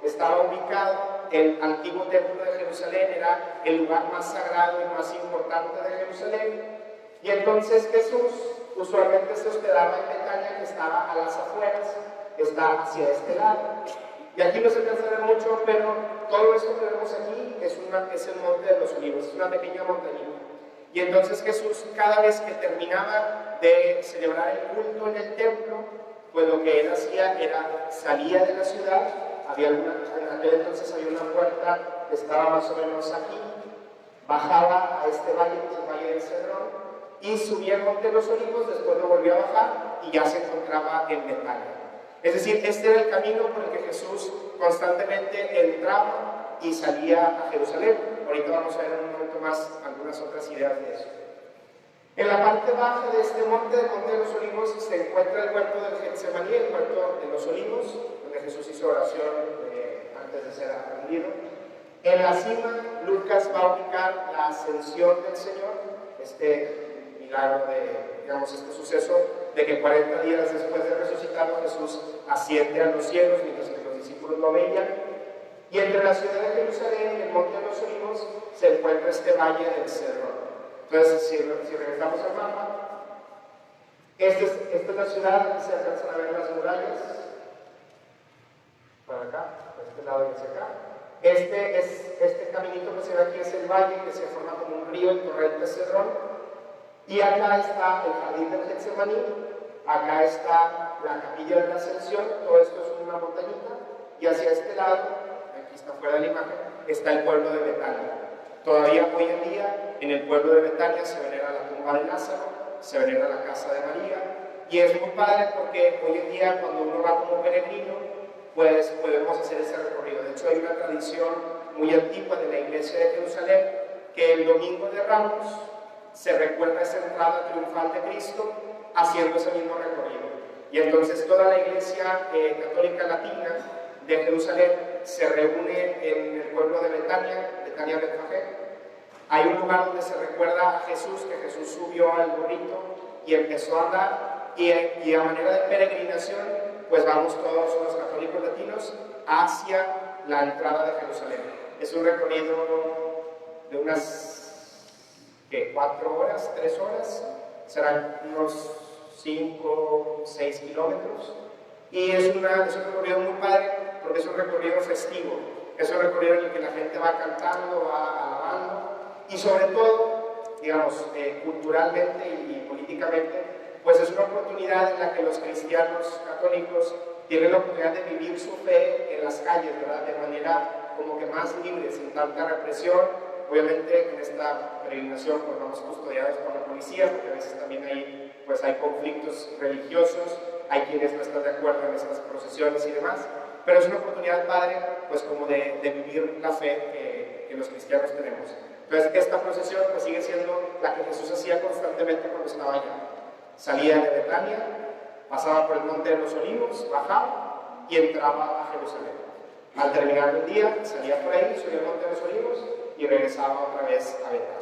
estaba ubicado el antiguo templo de Jerusalén, era el lugar más sagrado y más importante de Jerusalén. Y entonces Jesús usualmente se hospedaba en Betania, que estaba a las afueras, está hacia este lado. Y aquí no se alcanza a ver mucho, pero todo esto que vemos aquí es el Monte de los Olivos, es una pequeña montañita. Y entonces Jesús, cada vez que terminaba de celebrar el culto en el templo, pues lo que él hacía era salía de la ciudad. En aquel entonces había una puerta que estaba más o menos aquí, bajaba a este valle, que es el Valle del Cedrón, y subía al Monte de los Olivos, después lo volvía a bajar y ya se encontraba en Betania. Es decir, este era el camino por el que Jesús constantemente entraba y salía a Jerusalén. Ahorita vamos a ver en un momento más algunas otras ideas de eso. En la parte baja de este monte de los Olivos se encuentra el huerto del Getsemaní, el huerto de los Olivos, donde Jesús hizo oración antes de ser aprendido. En la cima, Lucas va a ubicar la ascensión del Señor, este milagro digamos, este suceso de que 40 días después de resucitado Jesús asciende a los cielos mientras que los discípulos lo veían. Y entre la ciudad de Jerusalén y el monte de los Olivos se encuentra este valle del Cedrón. Entonces, si regresamos al mapa, esta es la ciudad, aquí se alcanzan a ver las murallas, para acá, por este lado y hacia acá. Este caminito que se ve aquí es el valle, que se forma como un río, el torrente Cedrón. Y acá está el jardín del Getsemaní, acá está la capilla de la Ascensión, todo esto es una montañita, y hacia este lado, aquí está fuera de la imagen, está el pueblo de Betania. Todavía hoy en día, en el pueblo de Betania se venera la tumba de Lázaro, se venera la casa de María, y es muy padre porque hoy en día cuando uno va como peregrino, pues podemos hacer ese recorrido. De hecho, hay una tradición muy antigua de la iglesia de Jerusalén, que el domingo de Ramos se recuerda esa entrada triunfal de Cristo haciendo ese mismo recorrido. Y entonces toda la iglesia católica latina de Jerusalén se reúne en el pueblo de Betania, Betfagé. Hay un lugar donde se recuerda a Jesús, que Jesús subió al burrito y empezó a andar, y a manera de peregrinación, pues vamos todos los católicos latinos hacia la entrada de Jerusalén. Es un recorrido de unas 4 horas, 3 horas, serán unos 5, 6 kilómetros, y es un recorrido muy padre porque es un recorrido festivo, es un recorrido en el que la gente va cantando, va alabando, y sobre todo, digamos, culturalmente y políticamente, pues es una oportunidad en la que los cristianos católicos tienen la oportunidad de vivir su fe en las calles, ¿verdad? De manera como que más libre, sin tanta represión. Obviamente en esta peregrinación pues vamos custodiados por la policía, porque a veces también hay conflictos religiosos hay quienes no están de acuerdo en estas procesiones y demás, pero es una oportunidad padre, pues como de vivir la fe que los cristianos tenemos. Entonces, esta procesión pues sigue siendo la que Jesús hacía constantemente cuando estaba allá. Salía de Betania, pasaba por el Monte de los Olivos, bajaba y entraba a Jerusalén. Al terminar el día, salía por ahí, subía al Monte de los Olivos y regresaba otra vez a Betania.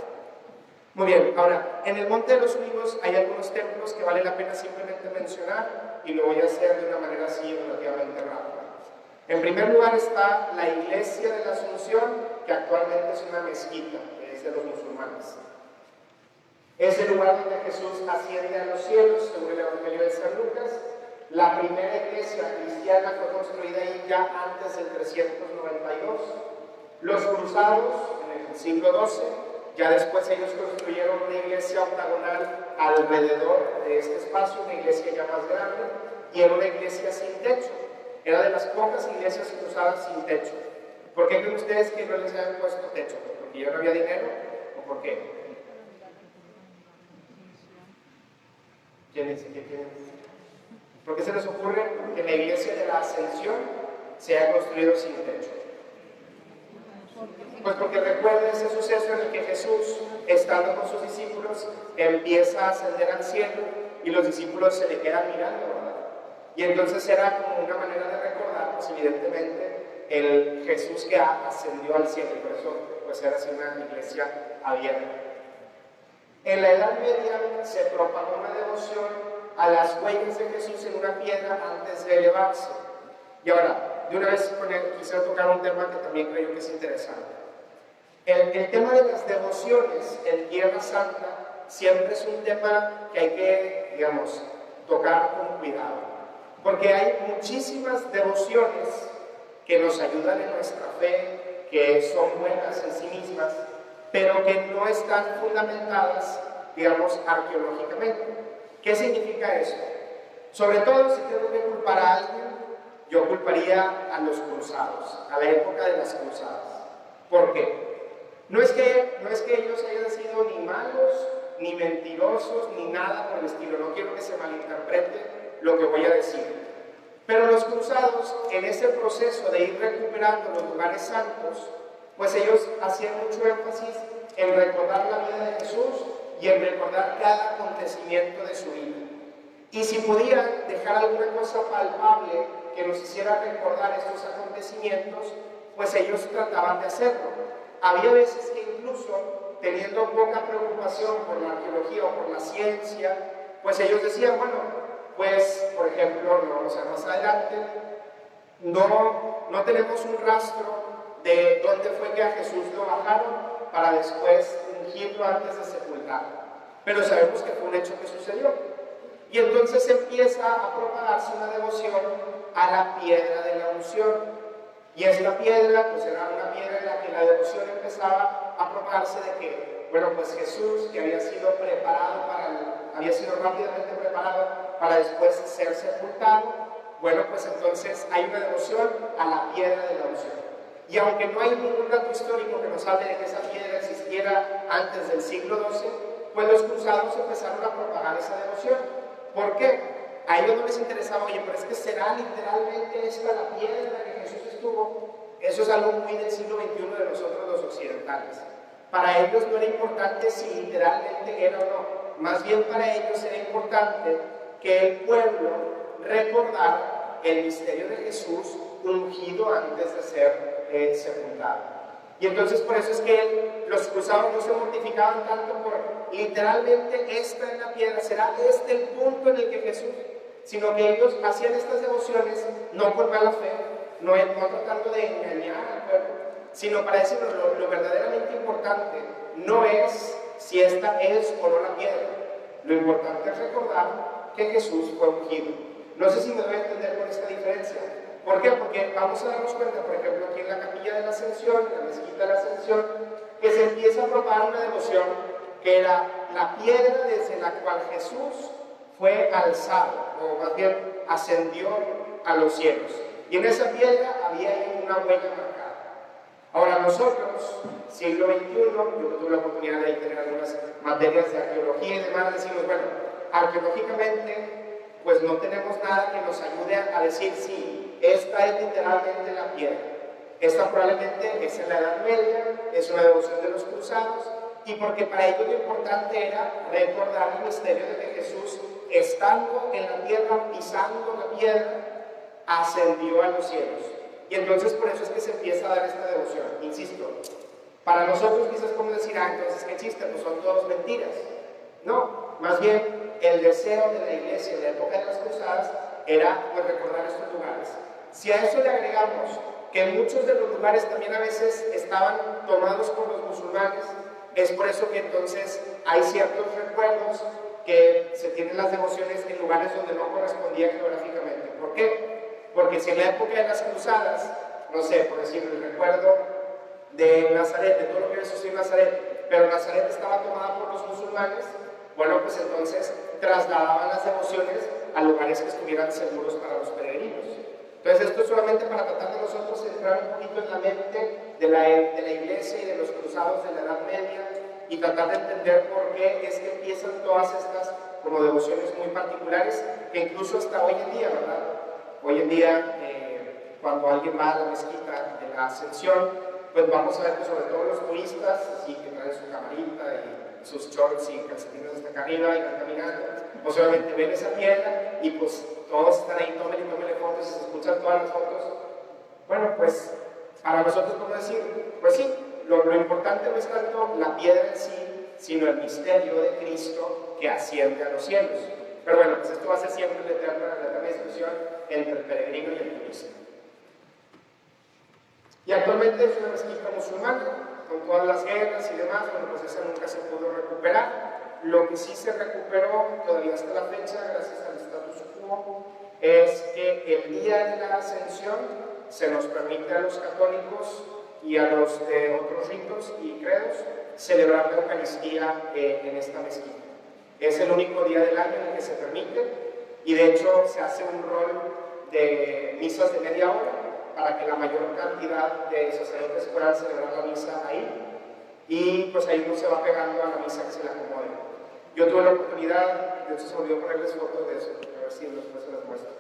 Muy bien, ahora, en el Monte de los Olivos hay algunos templos que vale la pena simplemente mencionar y lo voy a hacer de una manera así relativamente rápida. En primer lugar está la Iglesia de la Asunción, que actualmente es una mezquita, que es de los musulmanes. Es el lugar donde Jesús asciende a los cielos, según el Evangelio de San Lucas. La primera iglesia cristiana fue construida ahí ya antes del 392. Los cruzados, en el siglo XII, ya después ellos construyeron una iglesia octagonal alrededor de este espacio, una iglesia ya más grande, y era una iglesia sin techo. Era de las pocas iglesias cruzadas sin techo. ¿Por qué creen ustedes que no les habían puesto techo? ¿Porque ya no había dinero? ¿O por qué? ¿Quién dice? ¿Por qué se les ocurre que la iglesia de la Ascensión se haya construido sin techo? Pues porque recuerden ese suceso en el que Jesús, estando con sus discípulos, empieza a ascender al cielo y los discípulos se le quedan mirando, ¿verdad? Y entonces era como una manera de recordar, pues evidentemente, el Jesús que ascendió al cielo, y por eso pues era así una iglesia abierta. En la Edad Media se propagó una devoción a las huellas de Jesús en una piedra antes de elevarse. Y ahora, de una vez quisiera tocar un tema que también creo que es interesante. El tema de las devociones en Tierra Santa siempre es un tema que hay que, digamos, tocar con cuidado. Porque hay muchísimas devociones que nos ayudan en nuestra fe, que son buenas en sí mismas, pero que no están fundamentadas, digamos, arqueológicamente. ¿Qué significa eso? Sobre todo, si tengo que culpar a alguien, yo culparía a los cruzados, a la época de las cruzadas. ¿Por qué? No es que ellos hayan sido ni malos, ni mentirosos, ni nada por el estilo. No quiero que se malinterprete lo que voy a decir. Pero los cruzados, en ese proceso de ir recuperando los lugares santos, pues ellos hacían mucho énfasis en recordar la vida de Jesús y en recordar cada acontecimiento de su vida. Y si podían dejar alguna cosa palpable que nos hiciera recordar estos acontecimientos, pues ellos trataban de hacerlo. Había veces que incluso, teniendo poca preocupación por la arqueología o por la ciencia, pues ellos decían, bueno, pues, por ejemplo, lo vamos a ver más adelante, no tenemos un rastro de dónde fue que a Jesús lo bajaron para después ungirlo antes de sepultarlo. Pero sabemos que fue un hecho que sucedió. Y entonces empieza a propagarse una devoción a la piedra de la unción. Y esta piedra, pues era una piedra en la que la devoción empezaba a propagarse de que, bueno, pues Jesús, que había sido rápidamente preparado para después ser sepultado, bueno, pues entonces hay una devoción a la piedra de la unción. Y aunque no hay ningún dato histórico que nos hable de que esa piedra existiera antes del siglo XII, pues los cruzados empezaron a propagar esa devoción. ¿Por qué? A ellos no les interesaba, oye, pero es que será literalmente esta la piedra que Jesús estuvo. Eso es algo muy del siglo XXI de nosotros los occidentales. Para ellos no era importante si literalmente era o no. Más bien para ellos era importante que el pueblo recordara el misterio de Jesús ungido antes de ser sepultado. Y entonces por eso es que los cruzados no se mortificaban tanto por literalmente esta en la piedra, será este el punto en el que Jesús, sino que ellos hacían estas devociones no por mala fe, no tratando de engañar al pueblo, sino para decirnos lo verdaderamente importante no es si esta es o no la piedra, lo importante es recordar que Jesús fue ungido. No sé si me doy a entender con esta diferencia. ¿Por qué? Porque vamos a darnos cuenta, por ejemplo, aquí en la Capilla de la Ascensión, en la Mezquita de la Ascensión, que se empieza a propagar una devoción que era la piedra desde la cual Jesús fue alzado, o más bien ascendió a los cielos. Y en esa piedra había ahí una huella marcada. Ahora nosotros, siglo XXI, yo tuve la oportunidad de tener algunas materias de arqueología y demás, decimos, bueno, arqueológicamente, pues no tenemos nada que nos ayude a decir, sí, esta es literalmente la piedra. Esta probablemente es en la Edad Media, es una devoción de los cruzados, y porque para ellos lo importante era recordar el misterio de que Jesús, estando en la tierra, pisando la piedra, ascendió a los cielos. Y entonces por eso es que se empieza a dar esta devoción. Insisto, para nosotros quizás como decir, entonces qué chiste, pues son todos mentiras. No, más bien el deseo de la iglesia en la época de las cruzadas era pues recordar estos lugares. Si a eso le agregamos que muchos de los lugares también a veces estaban tomados por los musulmanes, es por eso que entonces hay ciertos recuerdos que se tienen las devociones en lugares donde no correspondía geográficamente. ¿Por qué? Porque si en la época de las cruzadas, no sé, por decir, el recuerdo de Nazaret, de todo lo que había sucedido en Nazaret, pero Nazaret estaba tomada por los musulmanes, bueno, pues entonces trasladaban las devociones a lugares que estuvieran seguros para los peregrinos. Entonces esto es solamente para tratar de nosotros entrar un poquito en la mente de la iglesia y de los cruzados de la Edad Media y tratar de entender por qué es que empiezan todas estas como devociones muy particulares que incluso hasta hoy en día, ¿verdad? Hoy en día cuando alguien va a la mezquita de la Ascensión, pues vamos a ver que sobre todo los turistas, así que traen su camarita y sus shorts y calcetines hasta acá arriba y van caminando, pues obviamente ven esa piedra y pues todos están ahí, tómenle fotos y se escuchan todas las fotos. Bueno, pues para nosotros podemos decir, pues sí, lo importante no es tanto la piedra en sí, sino el misterio de Cristo que asciende a los cielos. Pero bueno, pues esto va a ser siempre la eterna discusión entre el peregrino y el turista. Y actualmente es una mezquita musulmana, con todas las guerras y demás, bueno, pues esa nunca se pudo recuperar. Lo que sí se recuperó todavía hasta la fecha, gracias al status quo, es que el día de la Ascensión se nos permite a los católicos y a los de otros ritos y credos celebrar la Eucaristía en esta mezquita. Es el único día del año en el que se permite y de hecho se hace un rol de misas de media hora para que la mayor cantidad de sacerdotes puedan celebrar la misa ahí y pues ahí uno se va pegando a la misa que se le acomode. Yo tuve la oportunidad, de hecho se me olvidó ponerles fotos de eso, a ver si después se las muestro.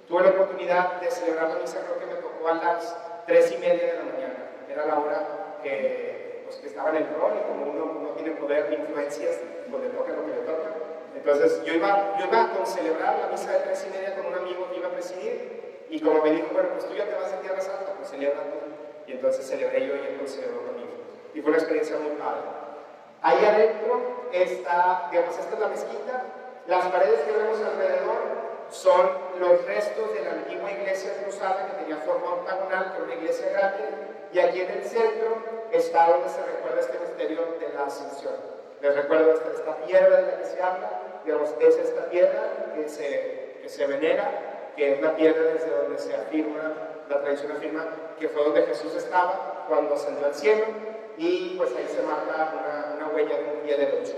Tuve la oportunidad de celebrar la misa, creo que me tocó a las 3:30 de la mañana. Era la hora que estaba en el rol y como uno tiene poder de influencias, pues le toca lo que le toca. Entonces yo iba a celebrar la misa de 3:30 con un amigo que iba a presidir y como me dijo, bueno, pues tú ya te vas a Tierra Santa, pues celebra tú. Y entonces celebré yo y él celebró conmigo. Y fue una experiencia muy padre. Ahí adentro está, digamos, esta es la mezquita. Las paredes que vemos alrededor son los restos de la antigua iglesia cruzada que tenía forma octagonal, que era una iglesia grande, y aquí en el centro está donde se recuerda este misterio de la Ascensión. Les recuerdo esta piedra de la que se habla, digamos, es esta piedra que se venera, que es la piedra desde donde se afirma, la tradición afirma que fue donde Jesús estaba cuando ascendió al cielo, y pues ahí se marca una huella de un pie derecho.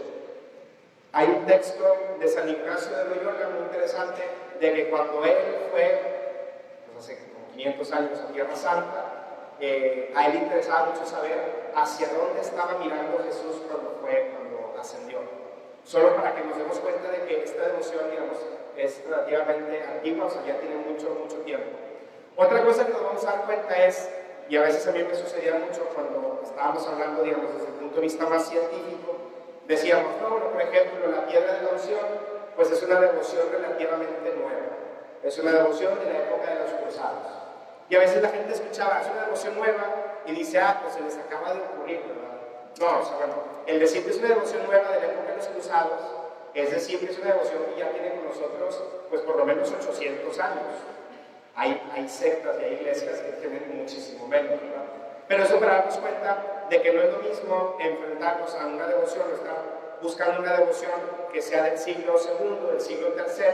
Hay un texto de San Ignacio de Loyola muy interesante de que cuando él fue, pues hace como 500 años a Tierra Santa, a él le interesaba mucho saber hacia dónde estaba mirando Jesús cuando ascendió. Solo para que nos demos cuenta de que esta devoción, digamos, es relativamente antigua, o sea, ya tiene mucho tiempo. Otra cosa que nos vamos a dar cuenta es, y a veces a mí me sucedía mucho cuando estábamos hablando, digamos, desde el punto de vista más científico, decíamos, no, bueno, por ejemplo, la piedra de la unción, pues es una devoción relativamente nueva. Es una devoción de la época de los cruzados. Y a veces la gente escuchaba, es una devoción nueva, y dice, pues se les acaba de ocurrir, ¿verdad? No, o sea, bueno, el decir que es una devoción nueva de la época de los cruzados, es decir, que es una devoción que ya tiene con nosotros, pues por lo menos 800 años. Hay sectas y hay iglesias que tienen muchísimo menos, ¿verdad? Pero eso para darnos cuenta de que no es lo mismo enfrentarnos a una devoción, o estar buscando una devoción que sea del siglo II, del siglo III,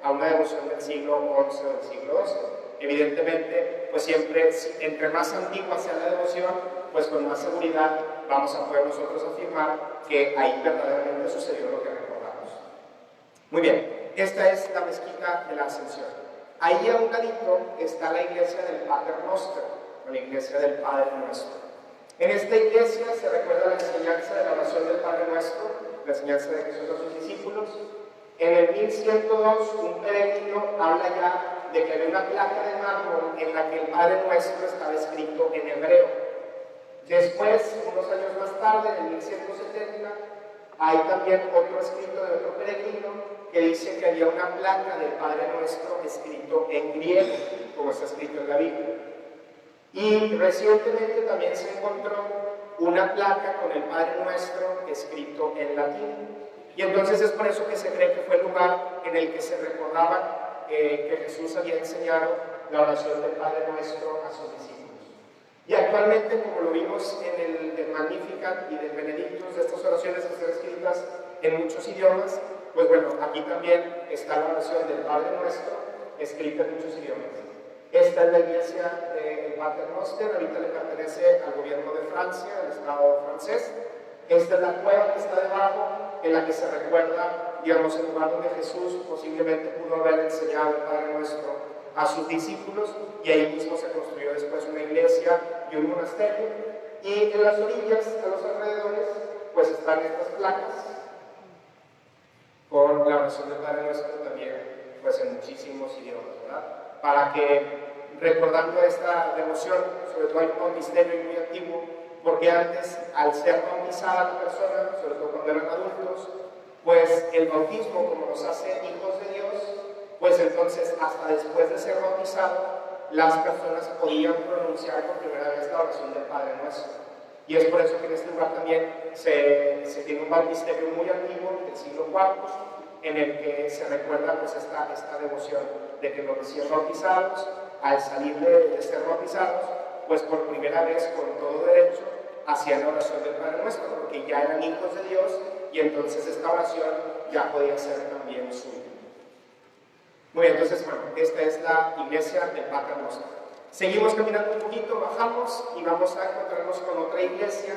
a una devoción del siglo XI o del siglo XII. Evidentemente, pues siempre, entre más antigua sea la devoción, pues con más seguridad vamos a poder nosotros afirmar que ahí verdaderamente sucedió lo que recordamos. Muy bien, esta es la mezquita de la Ascensión. Ahí a un ladito está la iglesia del Pater Noster, la iglesia del Padre Nuestro. En esta iglesia se recuerda la enseñanza de la oración del Padre Nuestro, la enseñanza de Jesús a sus discípulos, En el 1102, un peregrino habla ya de que había una placa de mármol en la que el Padre Nuestro estaba escrito en hebreo. Después, unos años más tarde, en el 1170, hay también otro escrito de otro peregrino que dice que había una placa del Padre Nuestro escrito en griego, como está escrito en la Biblia. Y recientemente también se encontró una placa con el Padre Nuestro escrito en latín. Y entonces es por eso que se cree que fue el lugar en el que se recordaba que Jesús había enseñado la oración del Padre Nuestro a sus discípulos. Y actualmente, como lo vimos en el del Magnificat y del Benedictus, de estas oraciones que están escritas en muchos idiomas, pues bueno, aquí también está la oración del Padre Nuestro escrita en muchos idiomas. Esta es la iglesia del Pater Noster, ahorita le pertenece al gobierno de Francia, al Estado francés. Esta es la cueva que está debajo, en la que se recuerda, digamos, el lugar donde Jesús posiblemente pudo haber enseñado el Padre Nuestro a sus discípulos, y ahí mismo se construyó después una iglesia y un monasterio. Y en las orillas, a los alrededores, pues están estas placas con la oración del Padre Nuestro también, pues en muchísimos idiomas, ¿verdad? Para que, recordando esta devoción, sobre todo hay un misterio muy antiguo, porque antes, al ser bautizada la persona, sobre todo cuando eran adultos, pues el bautismo, como nos hace hijos de Dios, pues entonces hasta después de ser bautizado, las personas podían pronunciar por primera vez la oración del Padre Nuestro. Y es por eso que en este lugar también se tiene un bautisterio muy antiguo, del siglo IV, en el que se recuerda pues esta devoción de que los recién bautizados, al salir de ser bautizados, pues por primera vez, con todo derecho, hacían la oración del Padre Nuestro, porque ya eran hijos de Dios, y entonces esta oración ya podía ser también suya. Muy bien, entonces, bueno, esta es la iglesia del Pater Noster. Seguimos caminando un poquito, bajamos y vamos a encontrarnos con otra iglesia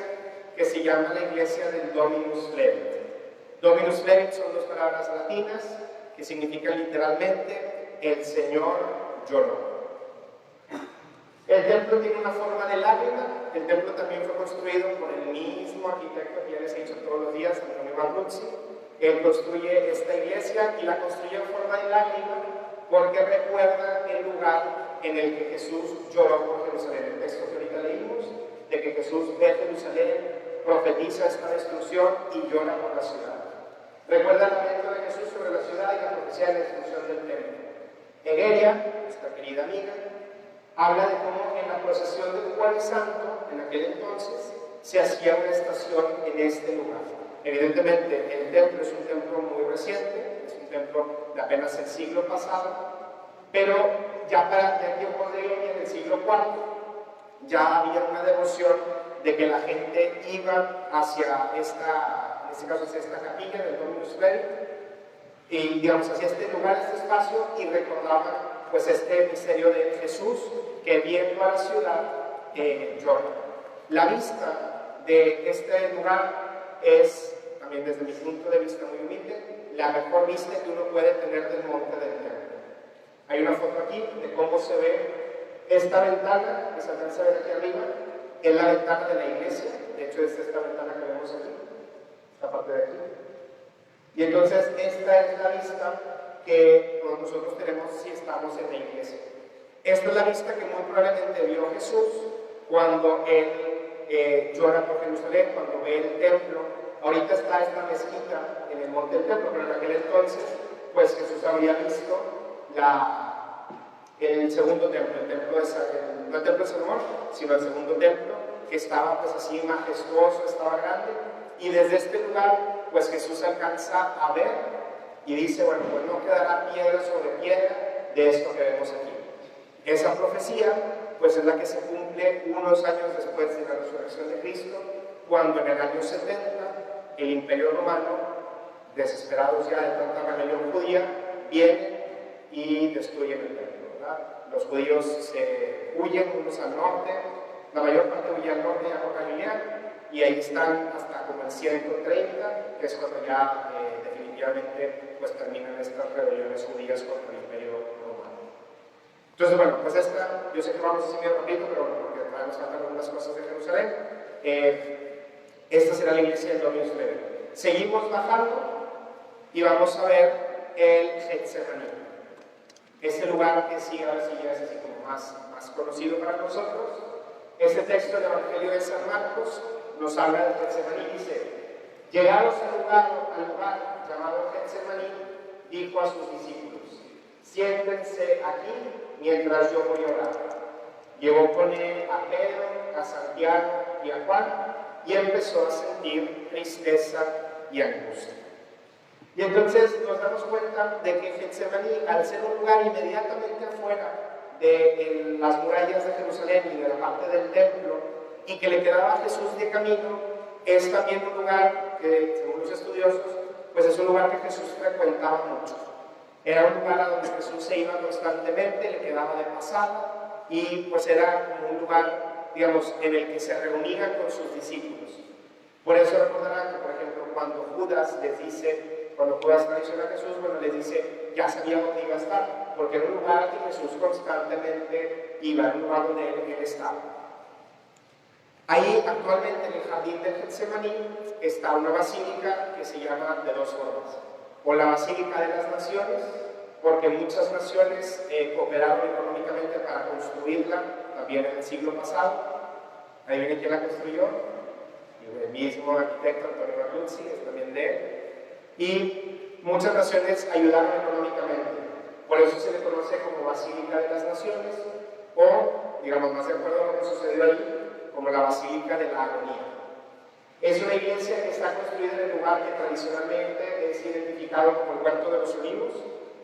que se llama la iglesia del Dominus Flevit. Dominus Flevit son dos palabras latinas que significan literalmente el Señor lloró. El templo tiene una forma de lágrima. El templo también fue construido por el mismo arquitecto que ya les he dicho todos los días, Antonio Barluzzi. Él construye esta iglesia y la construye en forma de lágrima porque recuerda el lugar en el que Jesús lloró por Jerusalén. El texto que ahorita leímos, de que Jesús ve Jerusalén, profetiza esta destrucción y llora por la ciudad. Recuerda el lamento de Jesús sobre la ciudad y la profecía de la destrucción del templo. Egeria, nuestra querida amiga, habla de cómo en la procesión del Jueves Santo, en aquel entonces, se hacía una estación en este lugar. Evidentemente, el templo es un templo muy reciente, es un templo de apenas el siglo pasado, pero ya para el tiempo de hoy, en el siglo IV, ya había una devoción de que la gente iba hacia esta, en este caso hacia esta capilla del Dominus Flevit, y digamos hacia este lugar, este espacio, y recordaban pues este misterio de Jesús que viendo a la ciudad llora. La vista de este lugar es, también desde mi punto de vista muy humilde, la mejor vista que uno puede tener del monte del templo. Hay una foto aquí de cómo se ve esta ventana que se alcanza a ver aquí arriba, es la ventana de la iglesia. De hecho es esta ventana que vemos aquí, esta parte de aquí. Y entonces esta es la vista que nosotros tenemos si estamos en la iglesia. Esta es la vista que muy probablemente vio Jesús cuando él llora por Jerusalén, cuando ve el templo. Ahorita está esta mezquita en el monte del templo, pero en aquel entonces pues Jesús había visto el segundo templo, no el templo de Salomón, sino el segundo templo, que estaba pues así majestuoso, estaba grande, y desde este lugar pues Jesús alcanza a ver y dice, bueno, pues no quedará piedra sobre piedra de esto que vemos aquí. Esa profecía pues es la que se cumple unos años después de la resurrección de Cristo, cuando en el año 70 el Imperio Romano, desesperados ya de tanta rebelión judía, viene y destruyen el templo, ¿verdad? Los judíos huyen unos al norte, la mayor parte huye al norte ya por Galilea, y ahí están hasta como el 130, que es cuando ya definitivamente pues terminan estas rebeliones judías contra el Imperio Romano. Entonces, bueno, pues esta, yo sé que vamos a seguir rápido, pero bueno, porque todavía nos faltan algunas cosas de Jerusalén. Esta será la iglesia del Dominus Flevit. Seguimos bajando y vamos a ver el Getsemaní. Este lugar que sí, ahora sí ya es así como más conocido para nosotros. Este texto del Evangelio de San Marcos nos habla del Getsemaní. Dice: llegados al lugar llamado Getsemaní, dijo a sus discípulos: siéntense aquí mientras yo voy a orar. Llevó con él a Pedro, a Santiago y a Juan, y empezó a sentir tristeza y angustia. Y entonces nos damos cuenta de que Getsemaní, al ser un lugar inmediatamente afuera de las murallas de Jerusalén y de la parte del templo, y que le quedaba a Jesús de camino, es también un lugar que, según los estudiosos, pues es un lugar que Jesús frecuentaba mucho. Era un lugar a donde Jesús se iba constantemente, le quedaba de pasada, y pues era como un lugar, digamos, en el que se reunía con sus discípulos. Por eso recordarán que, por ejemplo, cuando Judas traiciona a Jesús, bueno, les dice, ya sabía dónde iba a estar, porque era un lugar que Jesús constantemente iba, era un lugar donde él estaba. Ahí, actualmente, en el jardín del Getsemaní, está una basílica que se llama de dos formas: o la Basílica de las Naciones, porque muchas naciones cooperaron económicamente para construirla, también en el siglo pasado. Ahí viene quién la construyó, el mismo arquitecto Antonio Berluzzi, es también de él. Y muchas naciones ayudaron económicamente, por eso se le conoce como Basílica de las Naciones, o, digamos, más de acuerdo a lo que sucedió ahí, como la Basílica de la Agonía. Es una iglesia que está construida en el lugar que tradicionalmente es identificado como el Huerto de los Olivos.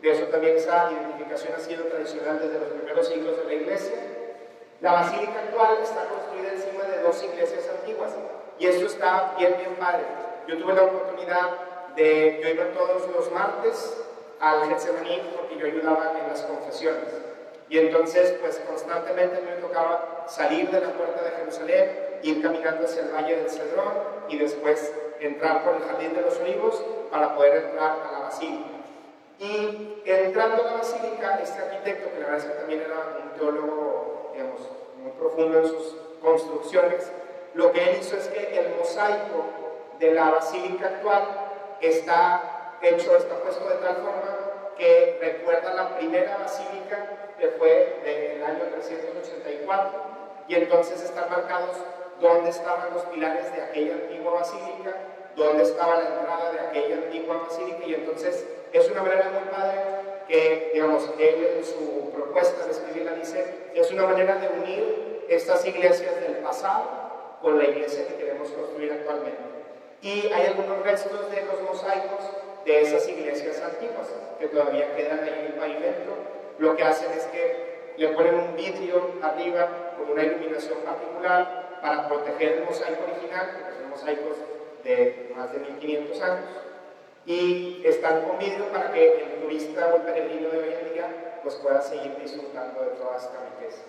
De eso también esa identificación ha sido tradicional desde los primeros siglos de la iglesia. La basílica actual está construida encima de dos iglesias antiguas, y esto está bien padre. Yo tuve la oportunidad yo iba todos los martes al Getsemaní porque yo ayudaba en las confesiones, y entonces pues constantemente me tocaba salir de la puerta de Jerusalén, ir caminando hacia el Valle del Cedrón y después entrar por el Jardín de los Olivos para poder entrar a la basílica. Y entrando a la basílica, este arquitecto, que la verdad es que también era un teólogo, digamos, muy profundo en sus construcciones, lo que él hizo es que el mosaico de la basílica actual está puesto de tal forma que recuerda la primera basílica que fue del año 384, y entonces están marcados dónde estaban los pilares de aquella antigua basílica, dónde estaba la entrada de aquella antigua basílica, y entonces es una manera muy padre que, digamos, él en su propuesta de escribirla dice, es una manera de unir estas iglesias del pasado con la iglesia que queremos construir actualmente. Y hay algunos restos de los mosaicos de esas iglesias antiguas que todavía quedan ahí en el pavimento. Lo que hacen es que le ponen un vidrio arriba con una iluminación particular para proteger el mosaico original, porque son mosaicos de más de 1500 años, y están con vidrio para que el turista o el peregrino de hoy en día pues pueda seguir disfrutando de toda esta riqueza.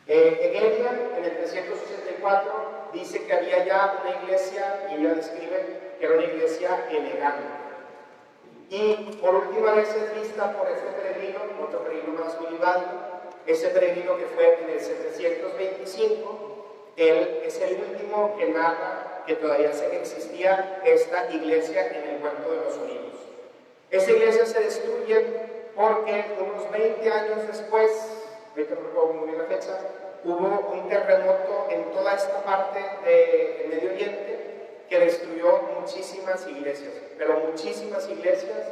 Egeria, en el 364, dice que había ya una iglesia, y ella describe que era una iglesia elegante. Y por última vez es vista por este peregrino, otro peregrino más muy válido, ese peregrino que fue en el 725. Él es el último que narra que todavía existía esta iglesia en el Huerto de los Olivos. Esa iglesia se destruye porque unos 20 años después, ahorita no recuerdo muy bien la fecha, hubo un terremoto en toda esta parte del Medio Oriente que destruyó muchísimas iglesias, pero muchísimas iglesias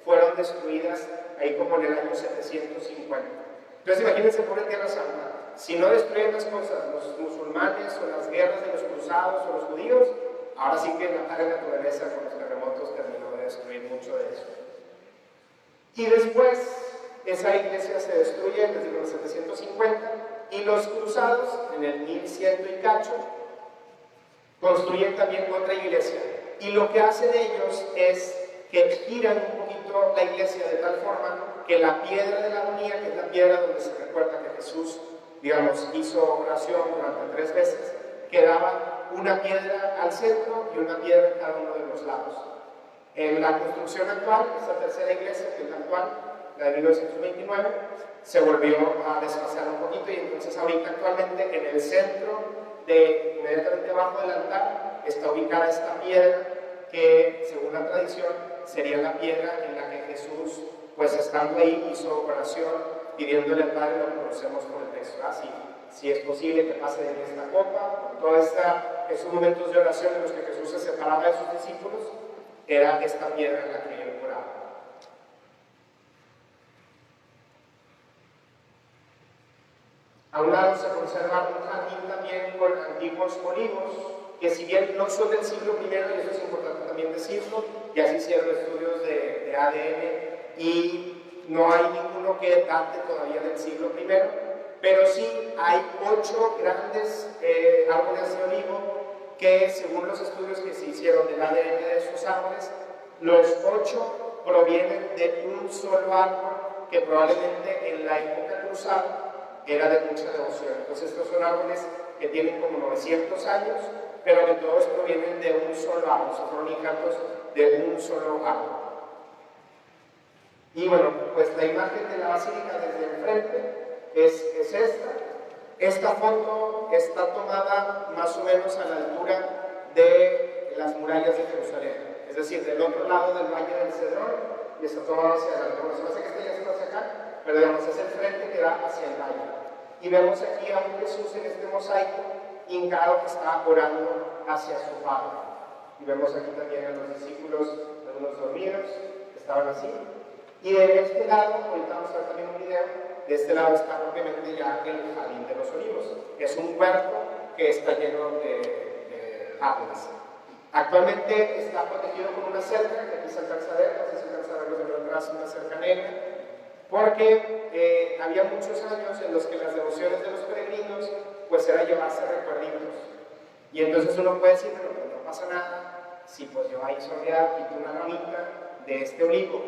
fueron destruidas ahí como en el año 750. Entonces imagínense por Tierra Santa, si no destruyen las cosas los musulmanes o las guerras de los cruzados o los judíos, ahora sí que la madre naturaleza con los terremotos terminó de destruir mucho de eso. Y después esa iglesia se destruye desde los 750, y los cruzados en el 1100 y cacho construyen también otra iglesia, y lo que hacen ellos es que giran un poquito la iglesia de tal forma que la piedra de la agonía, que es la piedra donde se recuerda que Jesús, digamos, hizo oración durante 3 veces, quedaba una piedra al centro y una piedra en cada uno de los lados. En la construcción actual, esta tercera iglesia, que es la actual, la de 1929, se volvió a desfasar un poquito, y entonces ahorita actualmente en el centro, inmediatamente abajo del altar, está ubicada esta piedra que, según la tradición, sería la piedra en la que Jesús, pues estando ahí, hizo oración, pidiéndole al Padre lo que conocemos por el texto. Si es posible que pase de mí esta copa, todos esos momentos de oración en los que Jesús se separaba de sus discípulos, era esta piedra en la que él oraba. A un lado se conserva un jardín también con antiguos olivos, que si bien no son del siglo I, y eso es importante también decirlo, ya se hicieron estudios de ADN y no hay ninguno que date todavía del siglo I, pero sí hay 8 grandes árboles de olivo que, según los estudios que se hicieron del ADN de esos árboles, los 8 provienen de un solo árbol que probablemente en la época cruzada era de mucha devoción. Entonces estos son árboles que tienen como 900 años, pero que todos provienen de un solo árbol, son hijatos de un solo árbol. Y bueno, pues la imagen de la basílica desde el frente es esta. Esta foto está tomada más o menos a la altura de las murallas de Jerusalén, es decir, del otro lado del Valle del Cedrón, y está tomada hacia adelante. Bueno, se me hace que esta ya está hacia acá, pero digamos, es el frente que da hacia el valle. Y vemos aquí a un Jesús en este mosaico hincado que está orando hacia su Padre. Y vemos aquí también a los discípulos, algunos dormidos, que estaban así. Y de este lado, ahorita vamos a ver también un video, de este lado está propiamente ya el Jardín de los Olivos. Es un huerto que está lleno de árboles. Actualmente está protegido con una cerca, que aquí se alcanza a ver, no sé si se alcanza a ver los de atrás, una cerca negra, porque había muchos años en los que las devociones de los peregrinos pues era llevarse recuerditos. Y entonces uno puede decir, pero pues no pasa nada, si pues yo ahí solear quito una ramita de este olivo.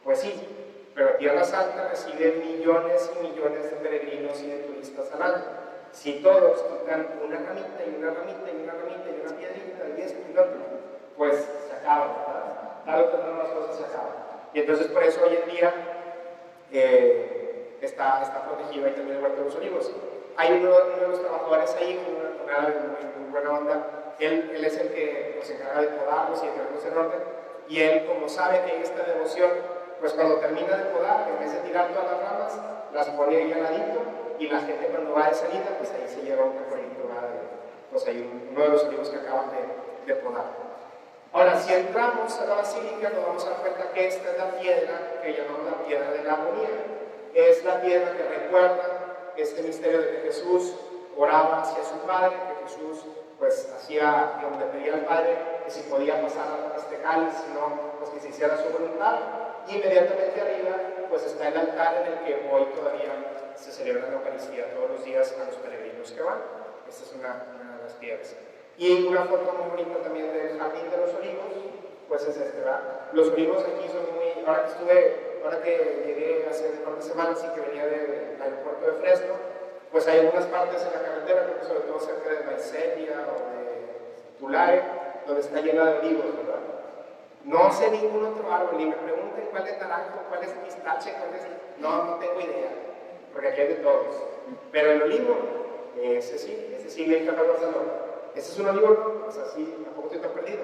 Pues sí, pero Tierra Santa recibe millones y millones de peregrinos y de turistas al año. Si todos quitan una ramita y una ramita y una ramita y una piedrita y esto y lo otro, pues se acaba, ¿verdad? Tarde o temprano las cosas se acaban. Y entonces por eso hoy en día está protegido ahí también el Huerto de los Olivos. Hay uno de los trabajadores ahí, muy buena onda, él es el que pues, se encarga de podarlos y de tenerlos en orden, y él, como sabe que hay esta devoción, pues cuando termina de podar, en vez de tirar todas las ramas, las pone ahí al ladito, y la gente cuando va de salida, pues ahí se lleva un recuerdito, pues hay uno de los olivos que acaban de podar. Ahora, si entramos a la basílica, nos vamos a dar cuenta que esta es la piedra que llamamos la piedra de la agonía. Es la piedra que recuerda este misterio de que Jesús oraba hacia su Padre, que Jesús pues hacía, digamos, le pedía al Padre que si podía pasar este cáliz, si no, pues que se hiciera su voluntad. Y inmediatamente arriba pues está el altar en el que hoy todavía se celebra la Eucaristía todos los días a los peregrinos que van. Esta es una de las piedras. Y una foto muy bonita también del Jardín de los Olivos, pues es este, ¿verdad? Los olivos aquí son muy... Ahora que llegué hace un par de semanas y que venía del aeropuerto de Fresno, pues hay algunas partes en la carretera, creo que sobre todo cerca de Maicelia o de Tulare, donde está llena de olivos, ¿verdad? No sé ningún otro árbol, y me pregunten cuál es naranjo, cuál es pistache, cuál es... No tengo idea, porque aquí hay de todos. Pero el olivo, ese sí le encanta más valor. Ese es un olivo, ¿no? O sea, sí, tampoco estoy tan perdido.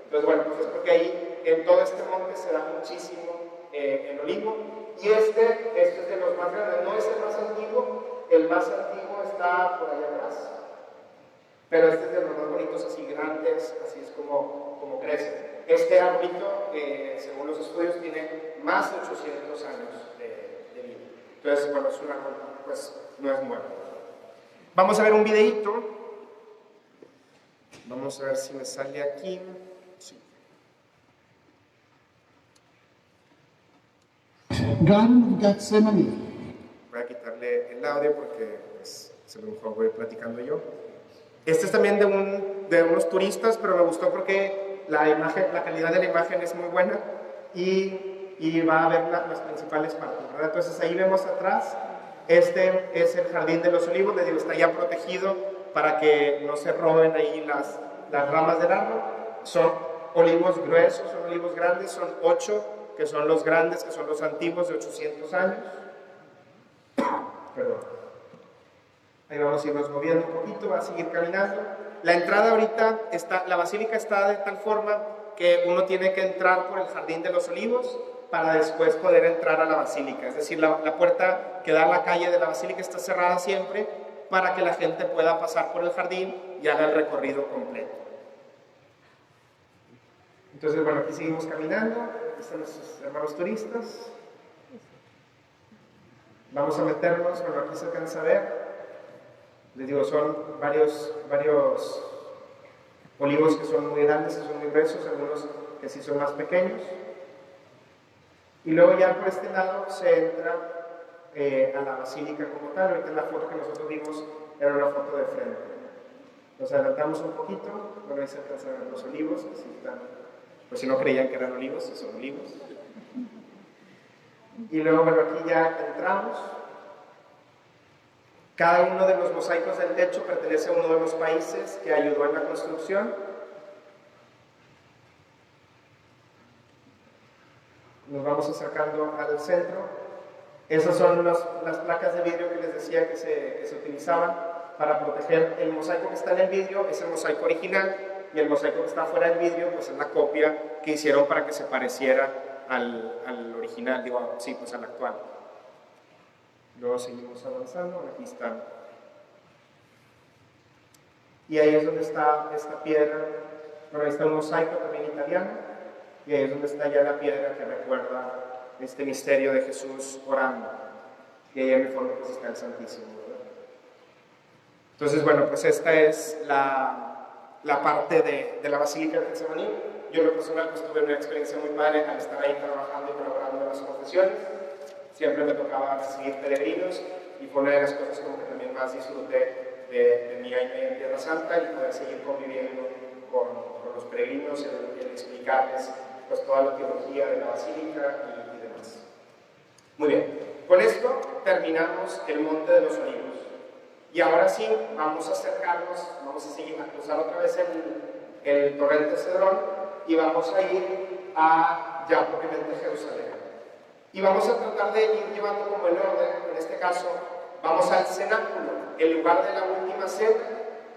Entonces, bueno, pues es porque ahí, en todo este monte, se da muchísimo el olivo. Y este es de los más grandes, no es el más antiguo está por allá atrás. Pero este es de los más bonitos, así grandes, así es como crece. Este arbolito, según los estudios, tiene más de 800 años de vida. Entonces, bueno, es un árbol, pues no es muerto. Vamos a ver un videíto. Vamos a ver si me sale aquí. Sí. Garden of Gethsemane. Voy a quitarle el audio porque pues, se lo mejor voy platicando yo. Este es también de unos turistas, pero me gustó porque la calidad de la imagen es muy buena y va a ver las principales partes, ¿verdad? Entonces ahí vemos atrás, este es el Jardín de los Olivos, les digo, está ya protegido para que no se roben ahí las ramas del árbol. Son olivos gruesos, son olivos grandes, son 8 que son los grandes, que son los antiguos de 800 años. Perdón. Ahí vamos a irnos moviendo un poquito, va a seguir caminando. La entrada ahorita la basílica está de tal forma que uno tiene que entrar por el Jardín de los Olivos para después poder entrar a la basílica. Es decir, la puerta que da a la calle de la basílica está cerrada siempre para que la gente pueda pasar por el jardín y haga el recorrido completo. Entonces, bueno, aquí seguimos caminando. Aquí están nuestros hermanos turistas. Vamos a meternos, bueno, aquí se alcanza a ver. Les digo, son varios olivos que son muy grandes y son muy gruesos, algunos que sí son más pequeños. Y luego ya por este lado se entra a la basílica como tal. Ahorita la foto que nosotros vimos era una foto de frente. Nos adelantamos un poquito, bueno, ahí se alcanzan a ver los olivos, así están, pues si no creían que eran olivos, son olivos. Y luego, bueno, aquí ya entramos. Cada uno de los mosaicos del techo pertenece a uno de los países que ayudó en la construcción. Nos vamos acercando al centro. Esas son las placas de vidrio que les decía que se utilizaban para proteger el mosaico que está en el vidrio. Es el mosaico original, y el mosaico que está fuera del vidrio pues es la copia que hicieron para que se pareciera al original, digo, sí, pues al actual. Luego seguimos avanzando, aquí están. Y ahí es donde está esta piedra, bueno, ahí está un mosaico también italiano, y ahí es donde está ya la piedra que recuerda este misterio de Jesús orando. Y ahí en el fondo pues está el Santísimo, ¿verdad? Entonces, bueno, pues esta es la parte de la Basílica de Getsemaní. Yo en lo personal pues tuve una experiencia muy padre al estar ahí trabajando y colaborando en las confesiones. Siempre me tocaba recibir peregrinos y fue una de las cosas como que también más disfruté de mi año en Tierra Santa, y poder seguir conviviendo con los peregrinos y explicarles pues toda la teología de la basílica y demás. Muy bien, con esto terminamos el Monte de los Olivos. Y ahora sí, vamos a acercarnos, vamos a seguir a cruzar otra vez el torrente Cedrón y vamos a ir a ya propiamente Jerusalén. Y vamos a tratar de ir llevando como el orden. En este caso, vamos al cenáculo, el lugar de la última cena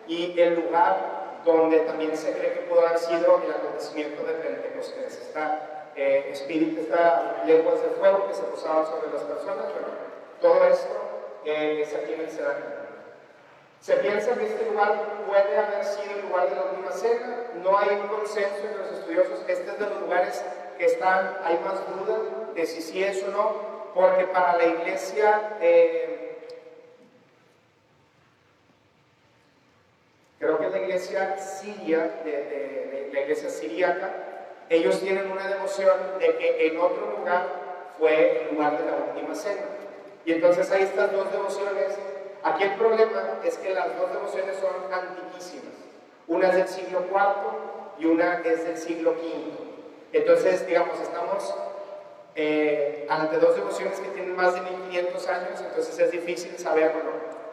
y el lugar donde también se cree que pudo haber sido el acontecimiento de Pentecostés. Estas lenguas de fuego que se posaban sobre las personas. Bueno, todo esto es aquí en el cenáculo. Se piensa que este lugar puede haber sido el lugar de la última cena. No hay un consenso entre los estudiosos. Este es de los lugares que hay más duda de si sí es o no, porque para la iglesia, creo que la iglesia siria, la iglesia siríaca, ellos tienen una devoción de que en otro lugar fue el lugar de la última cena. Y entonces hay estas dos devociones. Aquí el problema es que las dos devociones son antiquísimas. Una es del siglo IV y una es del siglo V. Entonces, digamos, estamos ante dos devociones que tienen más de 1500 años, entonces es difícil saber, bueno,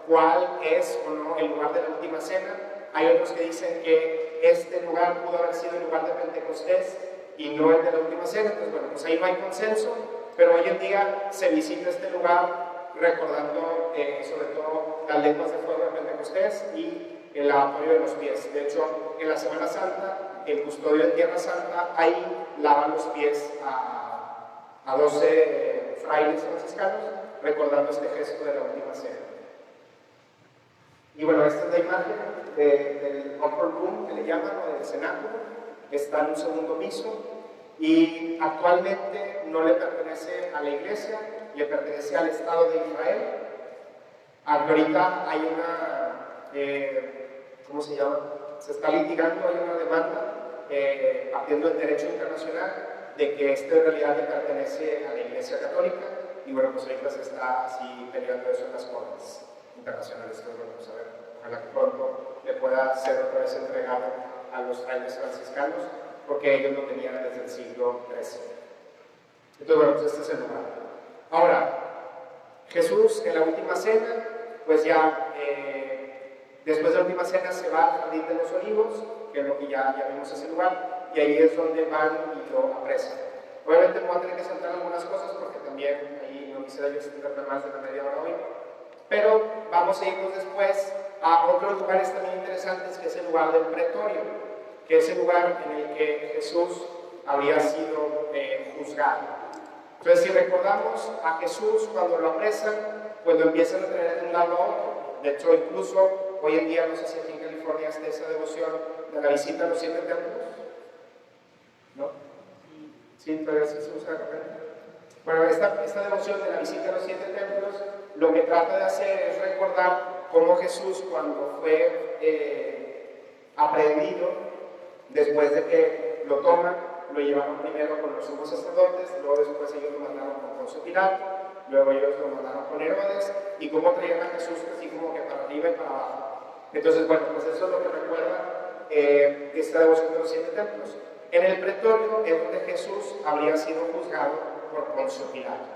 cuál es o no el lugar de la última cena. Hay otros que dicen que este lugar pudo haber sido el lugar de Pentecostés y no el de la última cena. Entonces, bueno, pues ahí no hay consenso, pero hoy en día se visita este lugar recordando sobre todo las lenguas de fuego de Pentecostés y el lavatorio de los pies. De hecho, en la Semana Santa, el custodio de Tierra Santa, ahí lava los pies a 12 frailes franciscanos, recordando este gesto de la última cena. Y bueno, esta es la imagen del upper room, que le llaman, o del cenáculo. Está en un segundo piso y actualmente no le pertenece a la iglesia, le pertenece al Estado de Israel. Ahorita hay ¿cómo se llama? Se está litigando, hay una demanda partiendo del derecho internacional de que esto en realidad le pertenece a la Iglesia Católica, y bueno, pues ahorita se está así peleando eso en las cortes internacionales. Entonces, bueno, pues a ver, ojalá que pronto le pueda ser otra vez entregado a los frailes franciscanos, porque ellos lo tenían desde el siglo XIII. Entonces, bueno, pues este es el lugar. Ahora, Jesús en la última cena, pues ya después de la última cena se va al Jardín de los Olivos, que es lo que ya vimos ese lugar, y ahí es donde van y lo apresan. Obviamente me voy a tener que saltar algunas cosas porque también ahí no quisiera yo extenderme más de la media hora hoy, pero vamos a irnos después a otros lugares también interesantes, que es el lugar del pretorio. que es el lugar en el que Jesús habría sido juzgado. Entonces, si recordamos a Jesús cuando lo apresan, pues lo empiezan a traer de un lado a otro. De hecho, incluso hoy en día, no sé si aquí en California está esa devoción de la visita a los 7 templos, ¿no? Sí, todavía sí se usa de repente. Bueno, esta devoción de la visita a los 7 templos, lo que trata de hacer es recordar cómo Jesús, cuando fue aprehendido, después de que lo toman, lo llevaron primero con los sumos sacerdotes, luego después ellos lo mandaron con Poncio Pilato, luego ellos lo mandaron con Herodes, y cómo traían a Jesús así como que para arriba y para abajo. Entonces, bueno, pues eso es lo que recuerda esta devoción de los 7 templos. En el pretorio es donde Jesús habría sido juzgado por Poncio Pilato.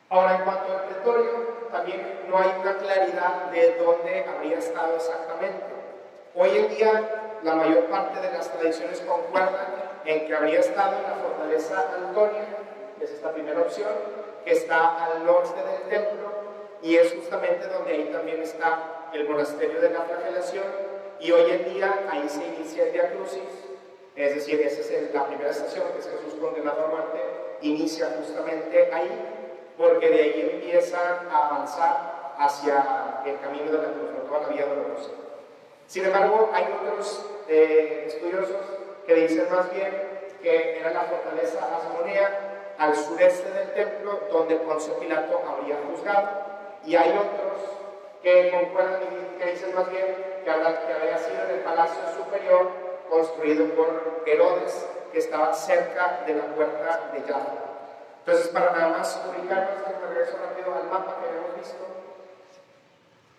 Ahora, en cuanto al pretorio, también no hay una claridad de dónde habría estado exactamente. Hoy en día, la mayor parte de las tradiciones concuerdan en que habría estado en la fortaleza Antonia, que es esta primera opción, que está al norte del templo, y es justamente donde ahí también está el monasterio de la Flagelación, y hoy en día ahí se inicia el Via Crucis, es decir, esa es la primera estación, que es Jesús condenado a muerte, inicia justamente ahí, porque de ahí empiezan a avanzar hacia el camino de la cruz, no toda la vía dolorosa. Sin embargo, hay otros estudiosos que dicen más bien que era la fortaleza Asmonea al sureste del templo, donde Poncio Pilato habría juzgado, y hay otros que concuerdan y que dicen más bien que habría sido en el palacio superior construido por Herodes, que estaba cerca de la puerta de Jaffa. Entonces, para nada más ubicarnos, que regreso rápido al mapa que habíamos visto,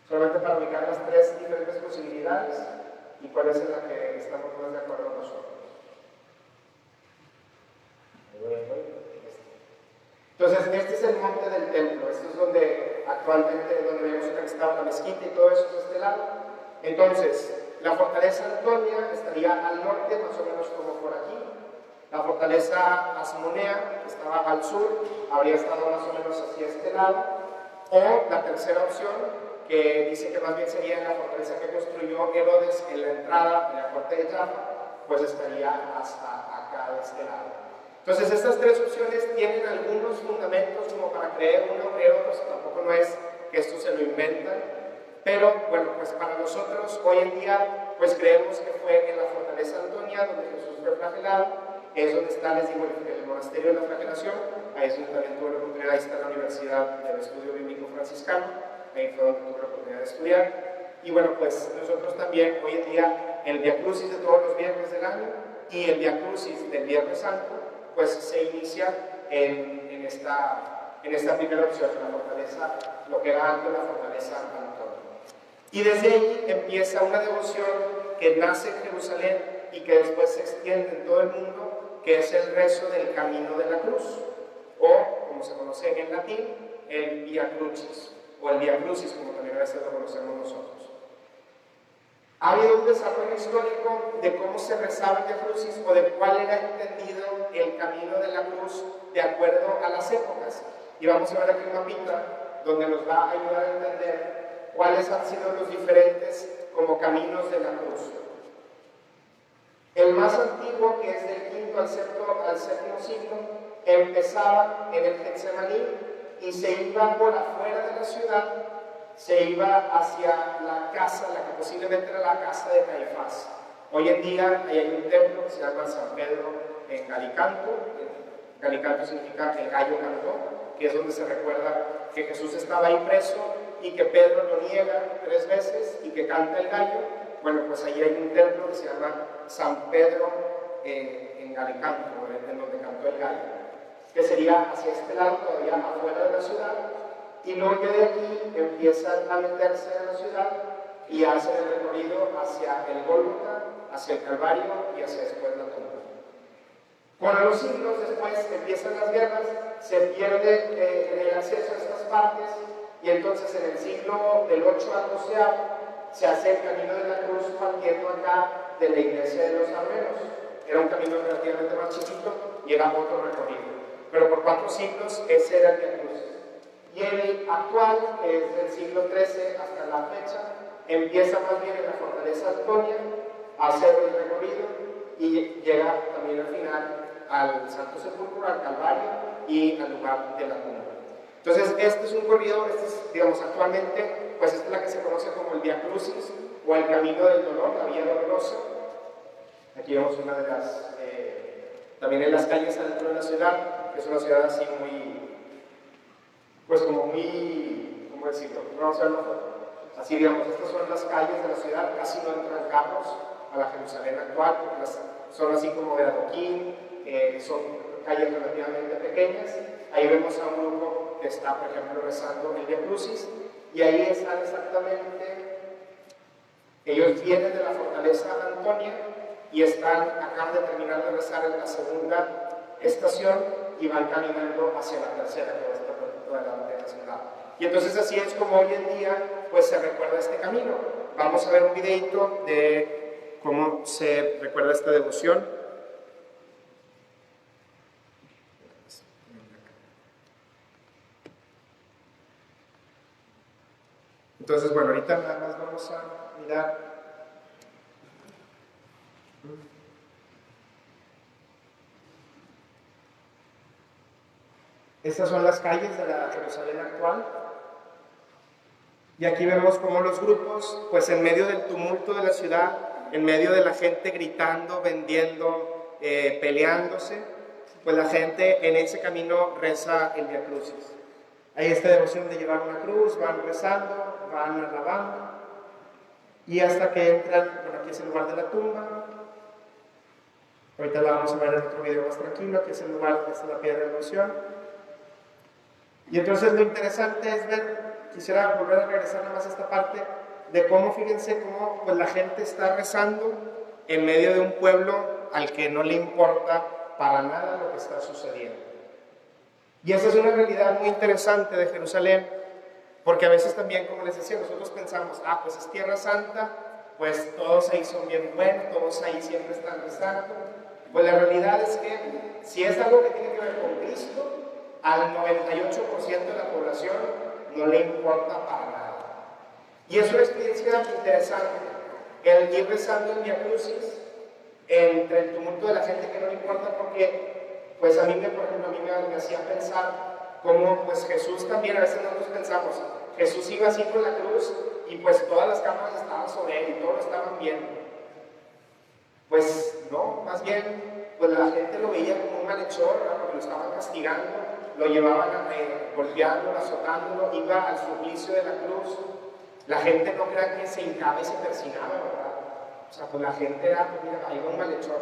solamente para ubicar las 3 diferentes posibilidades y cuál es en la que estamos todos de acuerdo nosotros. Entonces, este es el monte del templo, esto es donde actualmente, donde vemos que estaba la mezquita y todo eso es de este lado. Entonces, la fortaleza Antonia estaría al norte, más o menos como por aquí. La fortaleza Asmonea, que estaba al sur, habría estado más o menos hacia este lado. O la tercera opción, que dice que más bien sería la fortaleza que construyó Herodes en la entrada de la puerta de Jaffa, pues estaría hasta acá de este lado. Entonces, estas 3 opciones tienen algunos fundamentos como para creer uno o creer otro, tampoco no es que esto se lo inventan, pero bueno, pues para nosotros hoy en día, pues creemos que fue en la fortaleza Antonia donde Jesús fue flagelado, es donde está, les digo, el monasterio de la Flagelación, ahí es donde también tuve la oportunidad, ahí está la Universidad del Estudio Bíblico Franciscano, ahí fue donde tuve la oportunidad de estudiar, y bueno, pues nosotros también hoy en día, el Via Crucis de todos los viernes del año y el Via Crucis del Viernes Santo, pues se inicia en esta primera opción, la fortaleza, lo que era antes la fortaleza Antonia. Y desde ahí empieza una devoción que nace en Jerusalén y que después se extiende en todo el mundo, que es el rezo del Camino de la Cruz, o como se conoce en latín, el Via Crucis, o el Via Crucis, como también a veces lo conocemos nosotros. Ha habido un desarrollo histórico de cómo se rezaba el Via Crucis o de cuál era entendido el camino de la cruz de acuerdo a las épocas. Y vamos a ver aquí un mapita donde nos va a ayudar a entender cuáles han sido los diferentes como caminos de la cruz. El más antiguo, que es del V al VII siglo, empezaba en el Getsemaní y se iba por afuera de la ciudad, se iba hacia la casa, la que posiblemente era la casa de Caifás. Hoy en día ahí hay un templo que se llama San Pedro en Galicanto. Galicanto significa el gallo cantó, que es donde se recuerda que Jesús estaba ahí preso y que Pedro lo niega 3 veces y que canta el gallo. Bueno, pues ahí hay un templo que se llama San Pedro en Galicanto, en donde cantó el gallo, que sería hacia este lado, todavía afuera de la ciudad. Y luego de aquí empiezan a meterse en la ciudad y hacen el recorrido hacia el Gólgota, hacia el Calvario y hacia después la tumba. Con los siglos después empiezan las guerras, se pierde el acceso a estas partes y entonces en el siglo del 8 al 12 se hace el Camino de la Cruz partiendo acá de la iglesia de los Armenos. Era un camino relativamente más chiquito y era otro recorrido. Pero por 4 siglos ese era el Via Crucis. Y el actual, que es del siglo XIII hasta la fecha, empieza más bien en la fortaleza Antonia, hace el recorrido y llega también al final al Santo Sepulcro, al Calvario y al lugar de la tumba. Entonces, este es un corrido, este es, digamos, actualmente, pues esta es la que se conoce como el Vía Crucis o el Camino del Dolor, la Vía Dolorosa. Aquí vemos una de las, también en las calles adentro de la ciudad, que es una ciudad así muy, pues como muy, ¿cómo decirlo? Vamos a ver una foto. Así, digamos, estas son las calles de la ciudad, casi no entran carros a la Jerusalén actual, porque son así como de adoquín, son calles relativamente pequeñas. Ahí vemos a un grupo que está, por ejemplo, rezando el Vía Crucis, y ahí están exactamente, ellos vienen de la fortaleza Antonia y acaban de terminar de rezar en la segunda estación y van caminando hacia la tercera, que va a estar un poquito adelante de la ciudad. Y entonces así es como hoy en día pues se recuerda este camino. Vamos a ver un videito de cómo se recuerda esta devoción. Entonces, bueno, ahorita nada más vamos a mirar. Estas son las calles de la Jerusalén actual. Y aquí vemos cómo los grupos, pues en medio del tumulto de la ciudad, en medio de la gente gritando, vendiendo, peleándose, pues la gente en ese camino reza el Vía Crucis. Hay esta devoción de llevar una cruz, van rezando, van alabando, y hasta que entran, bueno, aquí es el lugar de la tumba. Ahorita la vamos a ver en otro video más tranquilo, que es el lugar, que es la piedra de devoción. Y entonces lo interesante es ver, quisiera volver a regresar nada más a esta parte, de cómo, fíjense, cómo pues, la gente está rezando en medio de un pueblo al que no le importa para nada lo que está sucediendo. Y esa es una realidad muy interesante de Jerusalén, porque a veces también, como les decía, nosotros pensamos, pues es Tierra Santa, pues todos ahí son bien buenos, todos ahí siempre están rezando. Pues la realidad es que si es algo que tiene que ver con Cristo, al 98% de la población no le importa para nada. Y es una experiencia interesante, el ir rezando el Vía Crucis entre el tumulto de la gente que no le importa, porque pues a mí, por ejemplo, me hacía pensar cómo pues Jesús también, a veces nosotros pensamos, Jesús iba así con la cruz y pues todas las cámaras estaban sobre él y todos lo estaban viendo. Pues no, más bien, pues la gente lo veía como un malhechor, porque lo estaban castigando, lo llevaban golpeándolo, azotándolo, iba al suplicio de la cruz. La gente no crea que se hincaba y se persinaba, ¿verdad? O sea, pues la gente era, pues mira, ahí va un malhechor.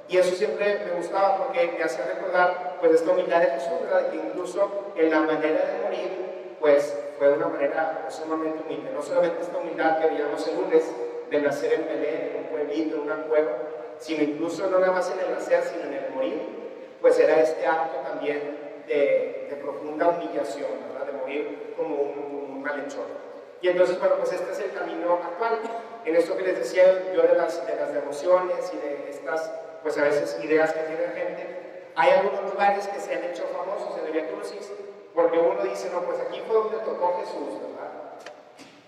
Y eso siempre me gustaba porque me hacía recordar, pues, esta humildad de Jesús, ¿verdad? Que incluso en la manera de morir, pues, fue de una manera sumamente humilde. No solamente esta humildad que veíamos el lunes, de nacer en Belén, en un pueblito, en una cueva, sino incluso no nada más en el nacer, sino en el morir, pues era este acto también de profunda humillación, ¿verdad? De morir como un malhechor. Y entonces, bueno, pues este es el camino actual. En esto que les decía yo de las devociones y de estas, pues a veces ideas que tiene la gente, hay algunos lugares que se han hecho famosos en el Vía Crucis, porque uno dice, no, pues aquí fue donde tocó Jesús, ¿verdad?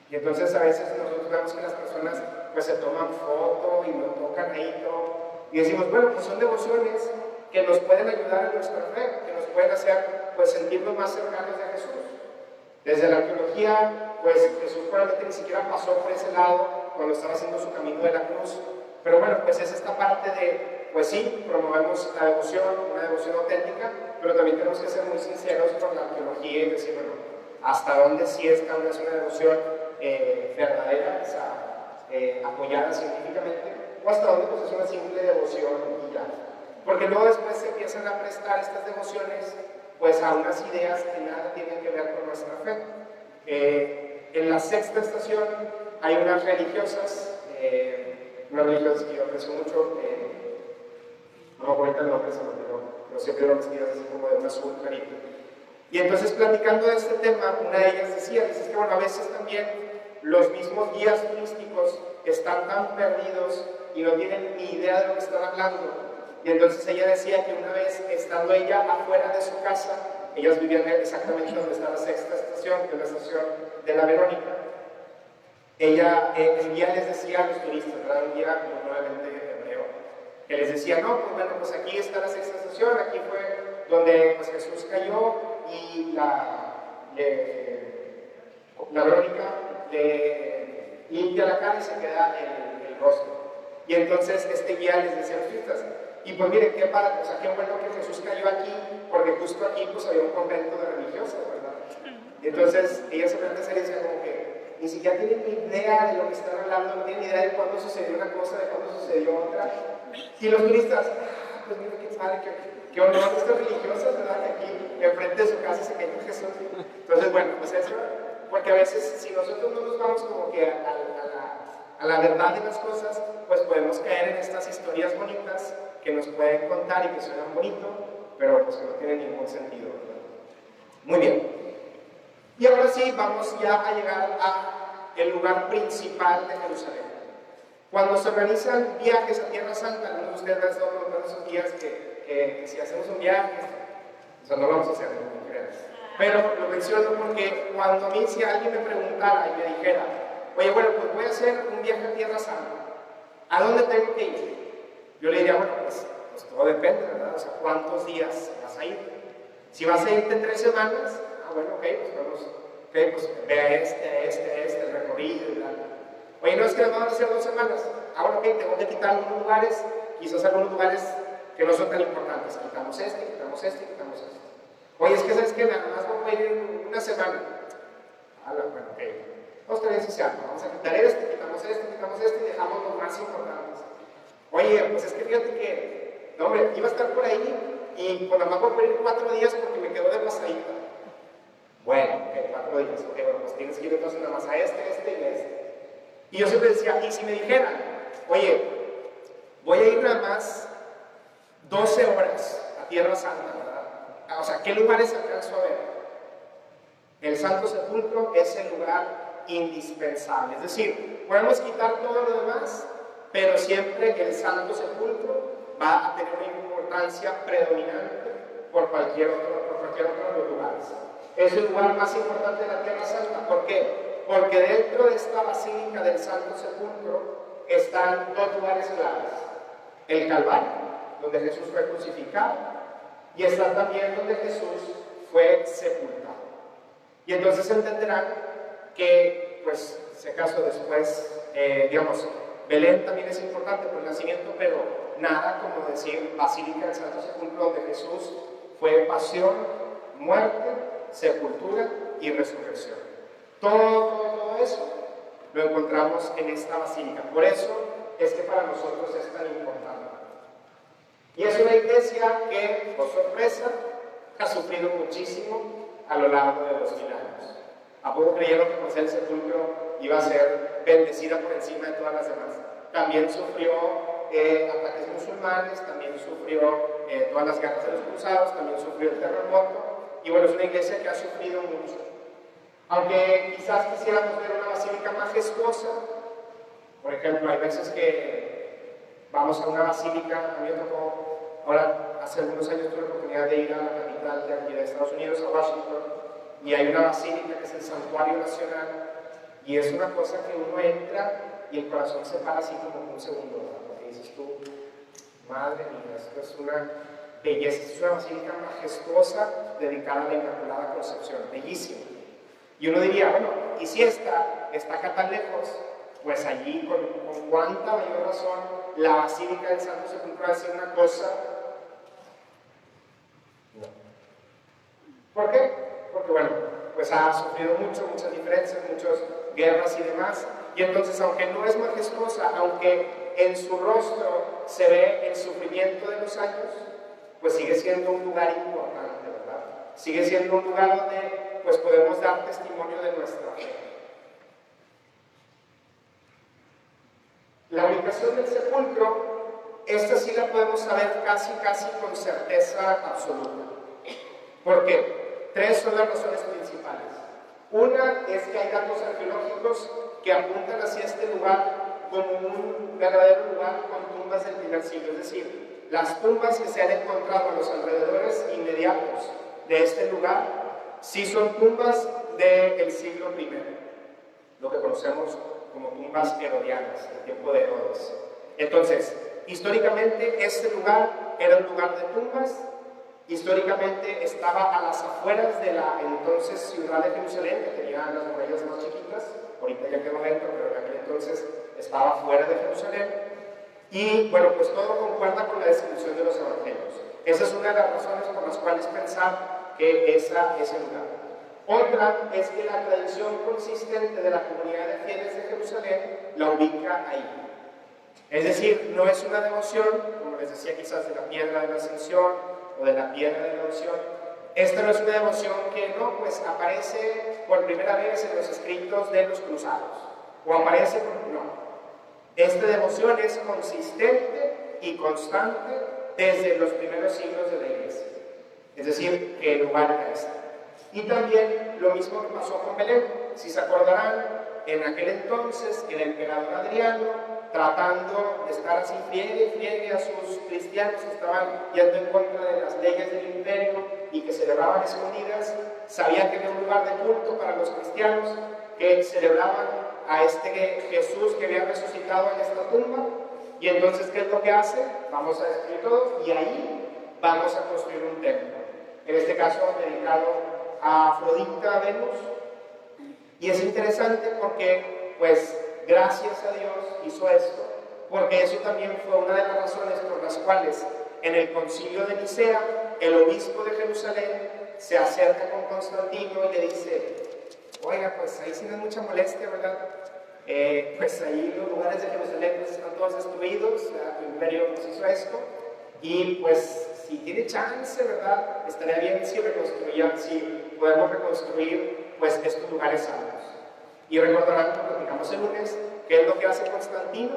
Y entonces a veces nosotros vemos que las personas pues se toman foto y lo tocan ahí todo, y decimos, bueno, pues son devociones que nos pueden ayudar en nuestra fe, que nos pueden hacer pues sentirnos más cercanos a Jesús. Desde la arqueología, pues Jesús probablemente ni siquiera pasó por ese lado cuando estaba haciendo su camino de la cruz, pero bueno, pues es esta parte de, pues sí, promovemos la devoción, una devoción auténtica, pero también tenemos que ser muy sinceros con la arqueología y decir, bueno, hasta dónde sí esta es una devoción verdadera, o sea, apoyada científicamente, o hasta dónde pues es una simple devoción y ya. Porque luego después se empiezan a prestar estas devociones pues a unas ideas que nada tienen que ver con nuestra fe. En la sexta estación hay unas religiosas que yo aprecio mucho, no me acuerdo el nombre, pero siempre lo vestidas así como de un azul clarito. Y entonces platicando de este tema, una de ellas decía, dice que bueno, a veces también los mismos guías turísticos están tan perdidos y no tienen ni idea de lo que están hablando. Y entonces ella decía que una vez, estando ella afuera de su casa, ellas vivían exactamente donde está la sexta estación, que es la estación de la Verónica, el guía les decía a los turistas, ¿verdad? Un guía como nuevamente hebreo, que les decía, no, pues bueno, pues aquí está la sexta estación, aquí fue donde pues, Jesús cayó y la Verónica le limpia la cara y se queda el rostro. Y entonces este guía les decía a los turistas, y pues miren, qué padre, o sea, qué bueno que Jesús cayó aquí, porque justo aquí pues había un convento de religiosas, ¿verdad? Y entonces ella se plantea hacer y decía como que ni siquiera tienen ni idea de lo que están hablando, no tienen ni idea de cuándo sucedió una cosa, de cuándo sucedió otra. Y los turistas, pues mira qué padre, qué honor estas religiosas, ¿verdad? Que aquí enfrente de su casa se cayó Jesús. Entonces, bueno, pues eso, porque a veces si nosotros no nos vamos como que a la verdad de las cosas, pues podemos caer en estas historias bonitas que nos pueden contar y que suenan bonito, pero pues que no tienen ningún sentido, ¿verdad? Muy bien. Y ahora sí, vamos ya a llegar al lugar principal de Jerusalén. Cuando se organizan viajes a Tierra Santa, algunos de ustedes han estado contando esos días que si hacemos un viaje, o sea, no lo vamos a hacer, no creas. Pero lo menciono porque cuando a mí, si alguien me preguntara y me dijera, oye, bueno, pues voy a hacer un viaje a Tierra Santa, ¿a dónde tengo que ir? Yo le diría, bueno, pues todo depende, ¿verdad? O sea, ¿cuántos días vas a ir? Si vas a irte 3 semanas, bueno, ok, pues vamos, okay, pues vea el recorrido y tal. Oye, no es que nos vamos a hacer 2 semanas. Bueno, ok, tengo que quitar algunos lugares, quizás algunos lugares que no son tan importantes. Quitamos este, quitamos este, quitamos este. Oye, es que sabes que nada más voy a ir 1 semana. Bueno, ok. Vamos a tener vamos a quitar este, quitamos este y dejamos los más importantes. Oye, pues es que fíjate que, no, hombre, iba a estar por ahí y pues nada más voy a ir 4 días porque me quedó de pasadita. Bueno, ok, 4 días. Ok, bueno, pues tienes que ir entonces nada más a este y este. Y yo siempre decía, y si me dijeran, oye, voy a ir nada más 12 horas a Tierra Santa, ¿verdad? O sea, ¿qué lugares alcanzo a ver? El Santo Sepulcro es el lugar indispensable. Es decir, podemos quitar todo lo demás, pero siempre el Santo Sepulcro va a tener una importancia predominante por cualquier otro de los lugares. Es el lugar más importante de la Tierra Santa. ¿Por qué? Porque dentro de esta basílica del Santo Sepulcro están 2 lugares claves. El Calvario, donde Jesús fue crucificado, y está también donde Jesús fue sepultado. Y entonces entenderán que, pues, si acaso después, digamos, Belén también es importante por el nacimiento, pero nada como decir Basílica del Santo Sepulcro, donde Jesús fue pasión, muerte, sepultura y resurrección. Todo eso lo encontramos en esta basílica. Por eso es que para nosotros es tan importante. Y es una iglesia que, por sorpresa, ha sufrido muchísimo a lo largo de los 1000 años. ¿A poco creyeron que por ser el sepulcro iba a ser bendecida por encima de todas las demás? También sufrió ataques musulmanes, también sufrió todas las guerras de los cruzados, también sufrió el terremoto. Y bueno, es una iglesia que ha sufrido mucho. Aunque quizás quisiéramos ver una basílica majestuosa, por ejemplo, hay veces que vamos a una basílica, a mí me tocó, ahora hace algunos años tuve la oportunidad de ir a la capital de aquí de Estados Unidos, a Washington, y hay una basílica que es el Santuario Nacional, y es una cosa que uno entra y el corazón se para así como un segundo, ¿verdad? Porque dices tú, madre mía, esto es una belleza, es una basílica majestuosa dedicada a la Inmaculada Concepción, bellísima. Y uno diría, bueno, ¿y si está acá tan lejos? Pues allí, con cuánta mayor razón, la Basílica del Santo Sepulcro va a ser una cosa. No. ¿Por qué? Porque, bueno, pues ha sufrido muchas diferencias, muchas guerras y demás. Y entonces, aunque no es majestuosa, aunque en su rostro se ve el sufrimiento de los años, pues sigue siendo un lugar importante, ¿verdad? Sigue siendo un lugar donde pues podemos dar testimonio de nuestra fe. La ubicación del sepulcro, esta sí la podemos saber casi con certeza absoluta. ¿Por qué? 3 son las razones principales. Una es que hay datos arqueológicos que apuntan hacia este lugar como un verdadero lugar con tumbas del primer siglo, es decir, las tumbas que se han encontrado a los alrededores inmediatos de este lugar sí son tumbas del siglo I, lo que conocemos como tumbas herodianas, el tiempo de Herodes. Entonces, históricamente este lugar era un lugar de tumbas. Históricamente estaba a las afueras de la entonces ciudad de Jerusalén, que tenía las murallas más chiquitas. Ahorita ya quedó dentro, pero en aquel entonces estaba fuera de Jerusalén. Y bueno, pues todo concuerda con la descripción de los evangelios. Esa es una de las razones por las cuales pensar que esa es el lugar. Otra es que la tradición consistente de la comunidad de fieles de Jerusalén la ubica ahí. Es decir, no es una devoción, como les decía quizás de la piedra de la Ascensión o de la piedra de la unción. Esta no es una devoción que no, pues aparece por primera vez en los escritos de los cruzados, o aparece por... no. Esta devoción es consistente y constante desde los primeros siglos de la Iglesia. Es decir, que el lugar era este. Y también lo mismo que pasó con Belén. Si se acordarán, en aquel entonces el emperador Adriano, tratando de estar así friegue a sus cristianos que estaban yendo en contra de las leyes del imperio y que celebraban escondidas, sabía que había un lugar de culto para los cristianos que celebraban a este Jesús que había resucitado en esta tumba. Y entonces, ¿qué es lo que hace? Vamos a destruir todo y ahí vamos a construir un templo. En este caso, dedicado a Afrodita, a Venus. Y es interesante porque, pues, gracias a Dios hizo esto, porque eso también fue una de las razones por las cuales en el concilio de Nicea, el obispo de Jerusalén se acerca con Constantino y le dice: oiga, pues ahí sí no es mucha molestia, ¿verdad? Pues ahí los lugares de Jerusalén pues, están todos destruidos, el imperio nos hizo esto, y pues si tiene chance, ¿verdad? Estaría bien si podemos reconstruir pues estos lugares santos. Y recordarán, como platicamos el lunes, ¿qué es lo que hace Constantino?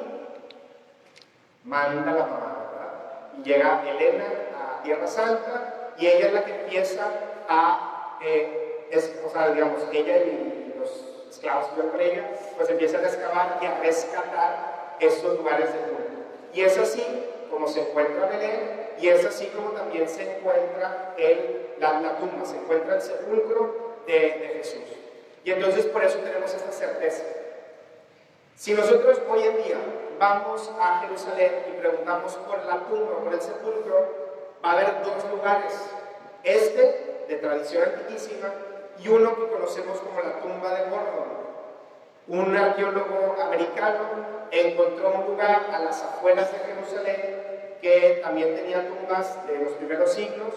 Manda a la mamá, ¿verdad? Y llega Helena a Tierra Santa, y ella es la que empieza a, digamos, ella y los esclavos que iban con ella, pues empiezan a excavar y a rescatar estos lugares de culto. Y es así como se encuentra Belén, y es así como también se encuentra la tumba, se encuentra el sepulcro de Jesús. Y entonces por eso tenemos esta certeza. Si nosotros hoy en día vamos a Jerusalén y preguntamos por la tumba, por el sepulcro, va a haber dos lugares. Este, de tradición antiquísima, y uno que conocemos como la tumba de Gordon. Un arqueólogo americano encontró un lugar a las afueras de Jerusalén que también tenía tumbas de los primeros siglos,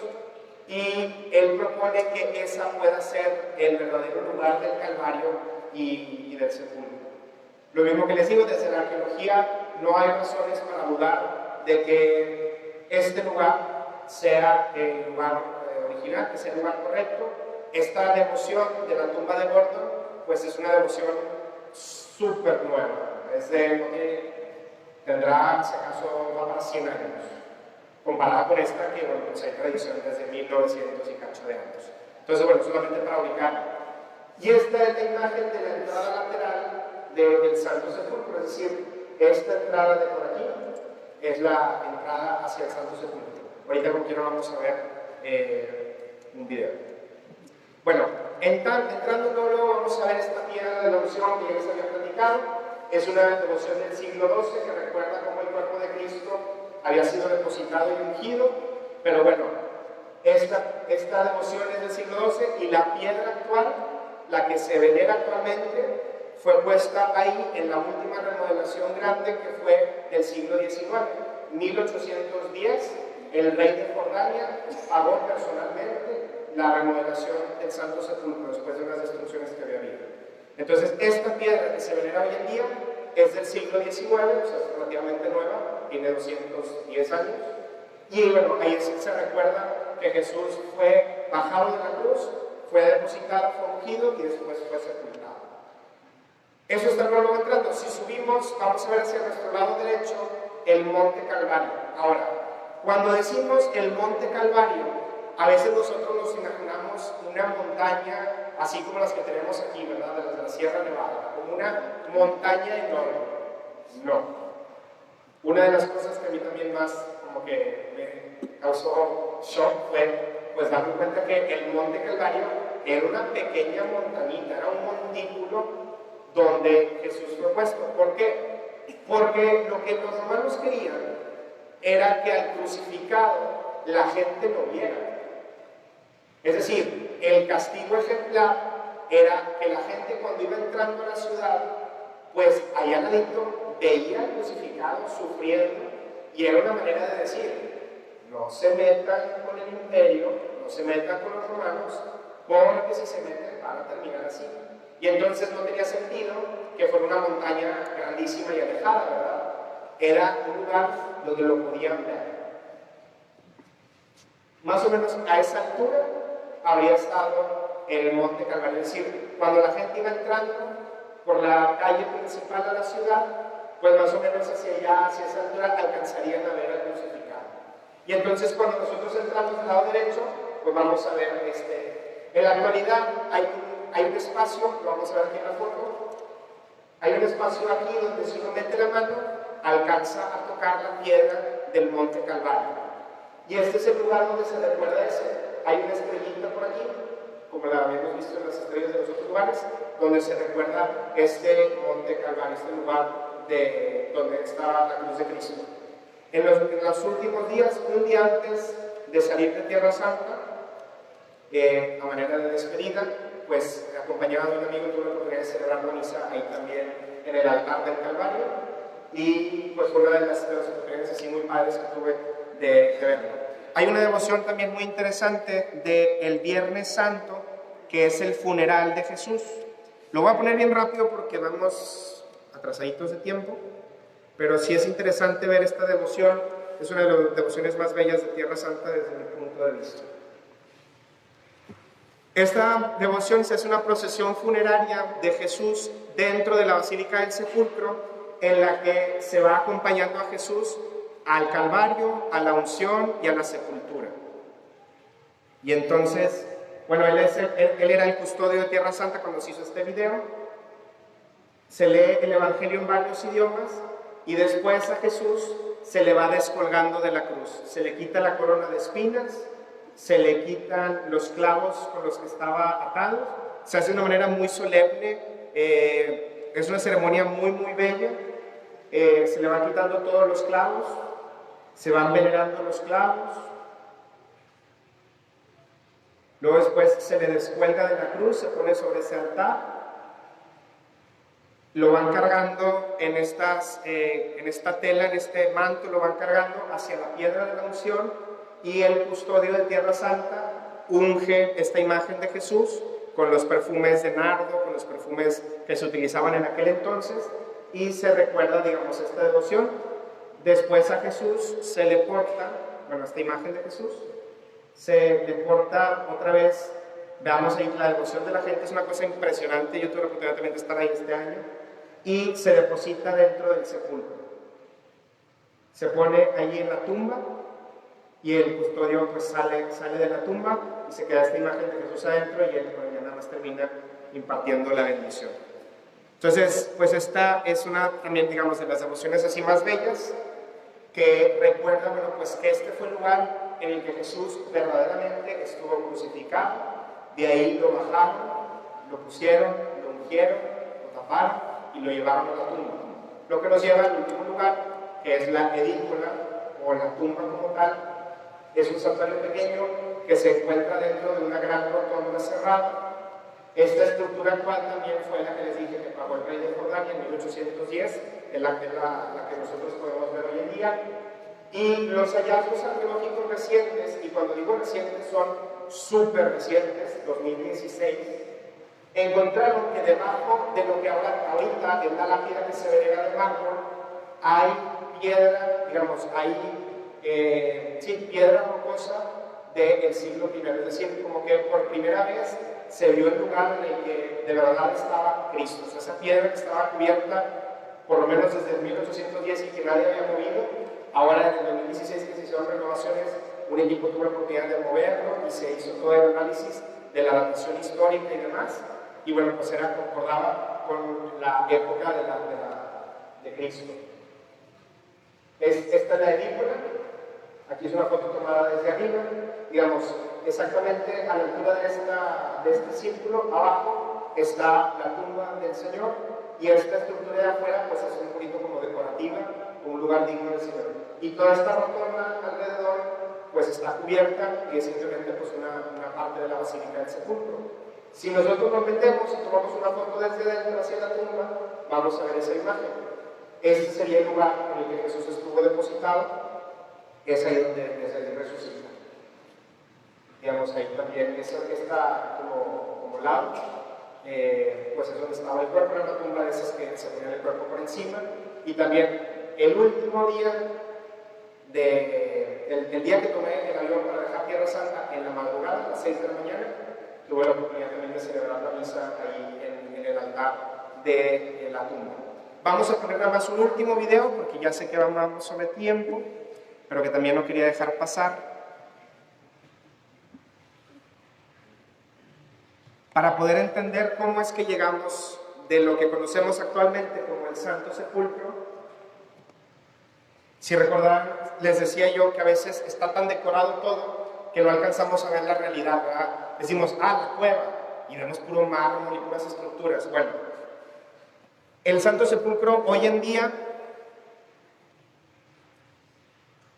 y él propone que esa pueda ser el verdadero lugar del Calvario y del sepulcro. Lo mismo que les digo, desde la arqueología no hay razones para dudar de que este lugar sea el lugar original, que sea el lugar correcto. Esta devoción de la tumba de Gordon, pues es una devoción súper nueva. Tendrá, si acaso, va para 100 años, comparada con esta que, bueno, pues hay tradición desde 1900 y cacho de años. Entonces, bueno, solamente para ubicar. Y esta es la imagen de la entrada lateral del Santo Sepulcro, es decir, esta entrada de por aquí es la entrada hacia el Santo Sepulcro. Ahorita con quién vamos a ver un video. Bueno, entrando luego vamos a ver esta piedra de la unción que ya les había platicado. Es una devoción del siglo XII que recuerda cómo el cuerpo de Cristo había sido depositado y ungido, pero bueno, esta devoción es del siglo XII, y la piedra actual, la que se venera actualmente, fue puesta ahí en la última remodelación grande que fue del siglo XIX. 1810, el rey de Jordania pagó personalmente la remodelación del Santo Sepulcro después de unas destrucciones que había habido. Entonces, esta piedra que se venera hoy en día es del siglo XIX, o sea, es relativamente nueva, tiene 210 años. Y bueno, ahí se recuerda que Jesús fue bajado de la cruz, fue depositado, fue ungido y después fue sepultado. Eso está luego entrando. Si subimos, vamos a ver hacia nuestro lado derecho el Monte Calvario. Ahora, cuando decimos el Monte Calvario, a veces nosotros nos imaginamos una montaña así como las que tenemos aquí, ¿verdad? De la Sierra Nevada, como una montaña enorme. No. Una de las cosas que a mí también más como que me causó shock fue pues darme cuenta que el Monte Calvario era una pequeña montañita, era un montículo donde Jesús fue puesto. ¿Por qué? Porque lo que los romanos querían era que al crucificado la gente lo viera. Es decir, el castigo ejemplar era que la gente cuando iba entrando a la ciudad, pues allá al ladito veía al crucificado sufriendo, y era una manera de decir: no se metan con el imperio, no se metan con los romanos, porque si se meten van a terminar así. Y entonces no tenía sentido que fuera una montaña grandísima y alejada, ¿verdad? Era un lugar donde lo podían ver. Más o menos a esa altura habría estado en el Monte Calvario. Es decir, cuando la gente iba entrando por la calle principal a la ciudad, pues más o menos hacia allá, hacia esa altura, alcanzarían a ver al crucificado. Y entonces cuando nosotros entramos del lado derecho, pues vamos a ver en la actualidad hay un espacio, lo vamos a ver aquí en la foto, hay un espacio aquí donde si uno mete la mano, alcanza a tocar la piedra del Monte Calvario. Y este es el lugar donde se recuerda ese. Hay una estrellita por aquí, como la habíamos visto en las estrellas de los otros lugares, donde se recuerda este Monte Calvario, este lugar donde estaba la cruz de Cristo. En los últimos días, un día antes de salir de Tierra Santa, a manera de despedida, pues acompañado de un amigo tuve la oportunidad de celebrar la misa ahí también en el altar del Calvario, y pues fue una de las oportunidades así muy padres que tuve de verlo. Hay una devoción también muy interesante del Viernes Santo, que es el funeral de Jesús. Lo voy a poner bien rápido porque vamos atrasaditos de tiempo, pero sí es interesante ver esta devoción. Es una de las devociones más bellas de Tierra Santa desde mi punto de vista. Esta devoción se hace una procesión funeraria de Jesús dentro de la Basílica del Sepulcro, en la que se va acompañando a Jesús al Calvario, a la unción y a la sepultura. Y entonces, bueno, él era el custodio de Tierra Santa cuando se hizo este video. Se lee el Evangelio en varios idiomas y después a Jesús se le va descolgando de la cruz. Se le quita la corona de espinas, se le quitan los clavos con los que estaba atado. Se hace de una manera muy solemne, es una ceremonia muy, muy bella. Se le van quitando todos los clavos, se van venerando los clavos. Luego después se le descuelga de la cruz, se pone sobre ese altar. Lo van cargando en esta tela, en este manto, lo van cargando hacia la piedra de la unción, y el custodio de Tierra Santa unge esta imagen de Jesús con los perfumes de nardo, con los perfumes que se utilizaban en aquel entonces, y se recuerda, digamos, esta devoción. Después a Jesús se le porta, bueno, esta imagen de Jesús, se le porta otra vez. Veamos ahí la devoción de la gente, es una cosa impresionante. Yo tuve la oportunidad también de estar ahí este año, y se deposita dentro del sepulcro. Se pone allí en la tumba, y el custodio pues sale de la tumba y se queda esta imagen de Jesús adentro, y él ya nada más termina impartiendo la bendición. Entonces, pues esta es una también, digamos, de las devociones así más bellas, que recuerda, bueno, pues que este fue el lugar en el que Jesús verdaderamente estuvo crucificado. De ahí lo bajaron, lo pusieron, lo ungieron, lo taparon y lo llevaron a la tumba. Lo que nos lleva al último lugar, que es la edícula, o la tumba como tal. Es un santuario pequeño que se encuentra dentro de una gran rotonda cerrada. Esta estructura actual también fue la que les dije que pagó el rey de Jordania en 1810, es la que nosotros podemos ver hoy en día. Y los hallazgos arqueológicos recientes, y cuando digo recientes son súper recientes, 2016, encontraron que debajo de lo que ahorita es la lápida que se venera de mármol, hay piedra, digamos, piedra rocosa del siglo I, es decir, como que por primera vez se vio el lugar en el que de verdad estaba Cristo. O sea, esa piedra que estaba cubierta por lo menos desde 1810 y que nadie había movido, ahora en el 2016 que se hicieron renovaciones, un equipo tuvo la oportunidad de moverlo y se hizo todo el análisis de la datación histórica y demás, y bueno, pues concordaba con la época de Cristo. Esta es la edícula. Aquí es una foto tomada desde arriba, digamos, exactamente a la altura de este círculo, abajo está la tumba del Señor, y esta estructura de afuera pues es un poquito como decorativa, un lugar digno del Señor. Y toda esta rotonda alrededor pues está cubierta y es simplemente pues una parte de la Basílica del Sepulcro. Si nosotros nos metemos y tomamos una foto desde dentro hacia la tumba, vamos a ver esa imagen. Este sería el lugar en el que Jesús estuvo depositado, es ahí donde resucita. Digamos, ahí también está como lado, pues es donde estaba el cuerpo, en una tumba de esas que se ponía el cuerpo por encima. Y también el último día, el día que tomé el avión para dejar Tierra Santa, en la madrugada, a las 6 de la mañana, tuve la oportunidad también de celebrar la misa ahí en el altar de la tumba. Vamos a poner nada más un último video, porque ya sé que vamos sobre tiempo, pero que también no quería dejar pasar. Para poder entender cómo es que llegamos de lo que conocemos actualmente como el Santo Sepulcro. Si recordarán, les decía yo que a veces está tan decorado todo que no alcanzamos a ver la realidad, ¿verdad? Decimos, la cueva, y vemos puro mármol y puras estructuras. Bueno, el Santo Sepulcro hoy en día,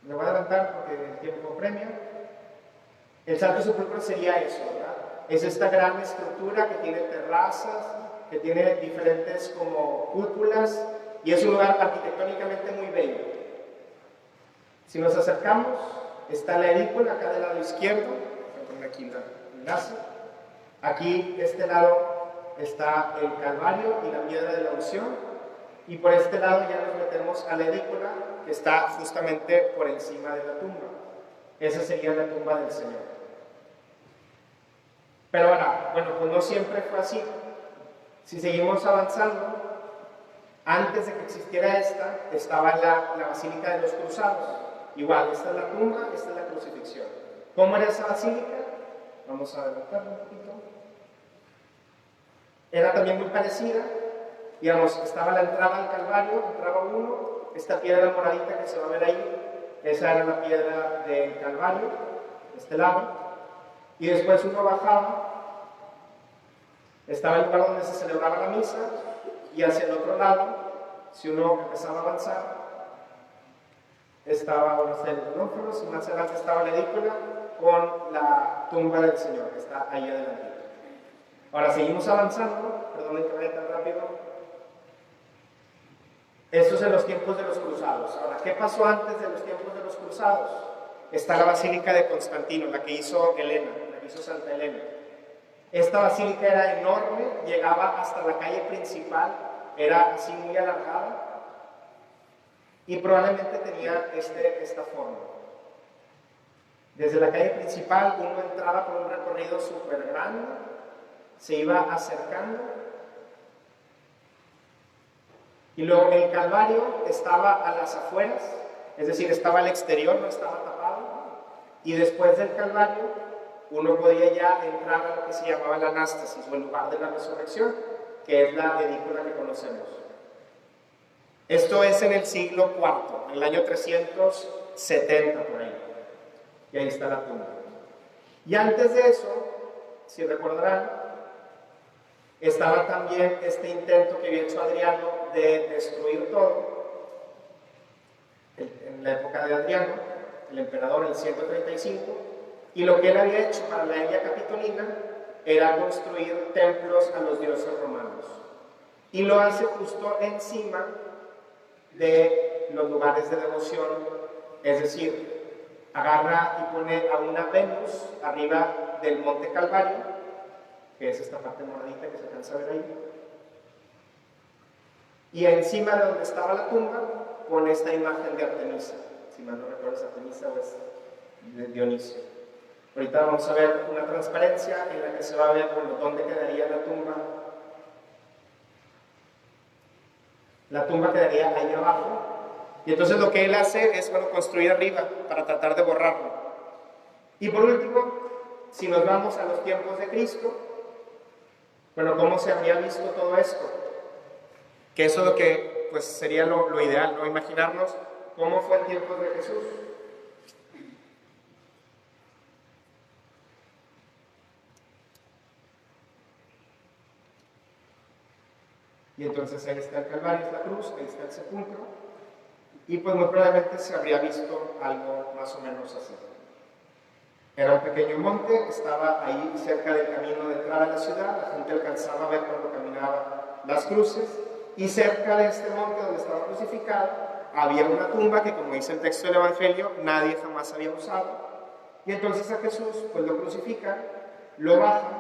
me voy a adelantar porque el tiempo premia, el Santo Sepulcro sería eso, ¿verdad? Es esta gran estructura que tiene terrazas, que tiene diferentes como cúpulas, y es un lugar arquitectónicamente muy bello. Si nos acercamos, está la edícula acá del lado izquierdo, voy a poner aquí el enlace. Aquí, de este lado, está el Calvario y la piedra de la unción, y por este lado ya nos metemos a la edícula, que está justamente por encima de la tumba. Esa sería la tumba del Señor. Pero ahora, bueno, pues no siempre fue así. Si seguimos avanzando, antes de que existiera esta, estaba la Basílica de los Cruzados. Igual, esta es la tumba, esta es la crucifixión. ¿Cómo era esa basílica? Vamos a adelantarlo un poquito. Era también muy parecida. Digamos, estaba la entrada al Calvario, entraba uno, esta piedra moradita que se va a ver ahí, esa era la piedra del Calvario, de este lado. Y después uno bajaba, estaba el lugar donde se celebraba la misa, y hacia el otro lado, si uno empezaba a avanzar, estaba el Onóforos, y más adelante estaba la edícula con la tumba del Señor, que está ahí adelante. Ahora seguimos avanzando, perdonen que vaya tan rápido. Esto es en los tiempos de los cruzados. Ahora, ¿qué pasó antes de los tiempos de los cruzados? Está la Basílica de Constantino, la que hizo Elena, la que hizo Santa Elena. Esta basílica era enorme, llegaba hasta la calle principal, era así muy alargada y probablemente tenía esta forma. Desde la calle principal uno entraba por un recorrido súper grande, se iba acercando y luego el Calvario estaba a las afueras, es decir, estaba al exterior, no estaba tapado, y después del Calvario uno podía ya entrar a lo que se llamaba la anástasis, o el lugar de la resurrección, que es la edícula que conocemos. Esto es en el siglo IV, en el año 370 por ahí, y ahí está la tumba. Y antes de eso, si recordarán, estaba también este intento que había hecho Adriano de destruir todo, en la época de Adriano, el emperador, en 135, y lo que él había hecho para la Elia Capitolina era construir templos a los dioses romanos. Y lo hace justo encima de los lugares de devoción, es decir, agarra y pone a una Venus arriba del Monte Calvario, que es esta parte moradita que se alcanza a ver ahí, y encima de donde estaba la tumba pone esta imagen de Artemisa, si mal no recuerdo es Artemisa o es de Dionisio. Ahorita vamos a ver una transparencia en la que se va a ver, bueno, dónde quedaría la tumba. La tumba quedaría ahí abajo. Y entonces lo que él hace es, bueno, construir arriba para tratar de borrarlo. Y por último, si nos vamos a los tiempos de Cristo, bueno, ¿cómo se habría visto todo esto? Que eso es lo que, pues, sería lo ideal, ¿no? Imaginarnos cómo fue el tiempo de Jesús. Y Y entonces ahí está el Calvario, es la cruz, ahí está el sepulcro. Y pues muy probablemente se habría visto algo más o menos así. Era un pequeño monte, estaba ahí cerca del camino de entrada a la ciudad, la gente alcanzaba a ver cuando caminaba las cruces, y cerca de este monte donde estaba crucificado había una tumba que, como dice el texto del Evangelio, nadie jamás había usado. Y entonces a Jesús pues lo crucifican, lo bajan,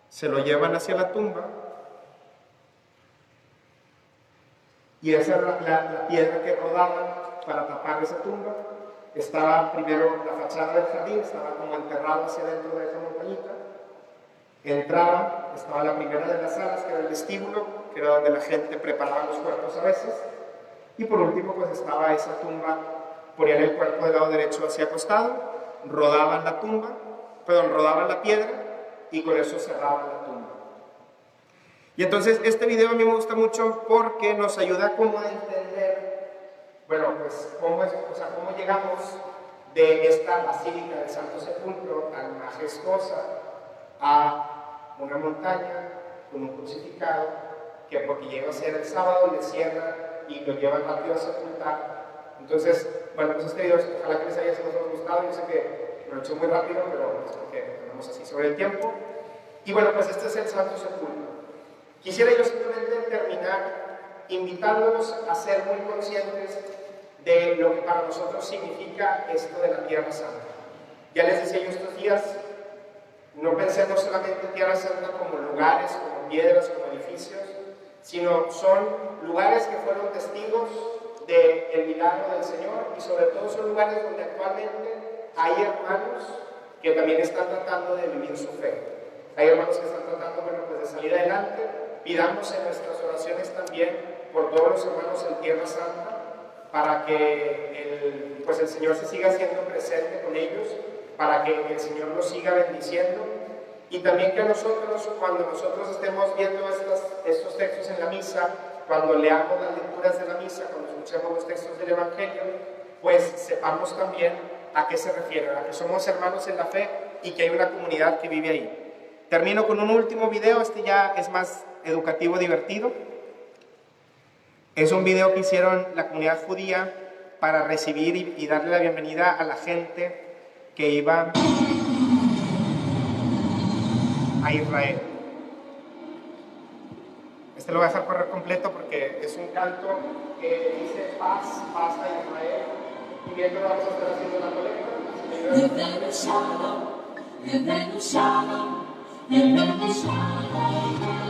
se lo llevan hacia la tumba, y esa era la piedra que rodaban para tapar esa tumba. Estaba primero la fachada del jardín, estaba como enterrado hacia dentro de esa montañita. Entraban, estaba la primera de las salas, que era el vestíbulo, que era donde la gente preparaba los cuerpos a veces. Y por último, pues estaba esa tumba, ponían el cuerpo del lado derecho hacia acostado, rodaban la tumba, rodaban la piedra y con eso cerraban la tumba. Y entonces este video a mí me gusta mucho porque nos ayuda como a entender, bueno, pues cómo llegamos de esta basílica del Santo Sepulcro tan majestuosa a una montaña con un crucificado que, porque llega a ser el sábado, le cierra y lo llevan rápido a sepultar. Entonces, bueno, pues este video ojalá que les haya gustado. Yo sé que lo he hecho muy rápido, pero es porque tenemos así sobre el tiempo. Y bueno, pues este es el Santo Sepulcro. Quisiera yo simplemente terminar invitándolos a ser muy conscientes de lo que para nosotros significa esto de la Tierra Santa. Ya les decía yo estos días, no pensemos solamente en Tierra Santa como lugares, como piedras, como edificios, sino son lugares que fueron testigos del milagro del Señor, y sobre todo son lugares donde actualmente hay hermanos que también están tratando de vivir su fe. Hay hermanos que están tratando, bueno, pues de salir adelante. Pidamos en nuestras oraciones también por todos los hermanos en Tierra Santa, para que el Señor se siga haciendo presente con ellos, para que el Señor los siga bendiciendo, y también que nosotros, cuando nosotros estemos viendo estos textos en la misa, cuando leamos las lecturas de la misa, cuando escuchemos los textos del Evangelio, pues sepamos también a qué se refieren, a que somos hermanos en la fe y que hay una comunidad que vive ahí. Termino con un último video, este ya es más educativo, divertido. Es un video que hicieron la comunidad judía para recibir y darle la bienvenida a la gente que iba a Israel. Este lo voy a dejar correr completo porque es un canto que dice paz, paz a Israel. Y bien que vamos a estar haciendo la colecta. Yevenu shalom, Yevenu shalom, Yevenu shalom.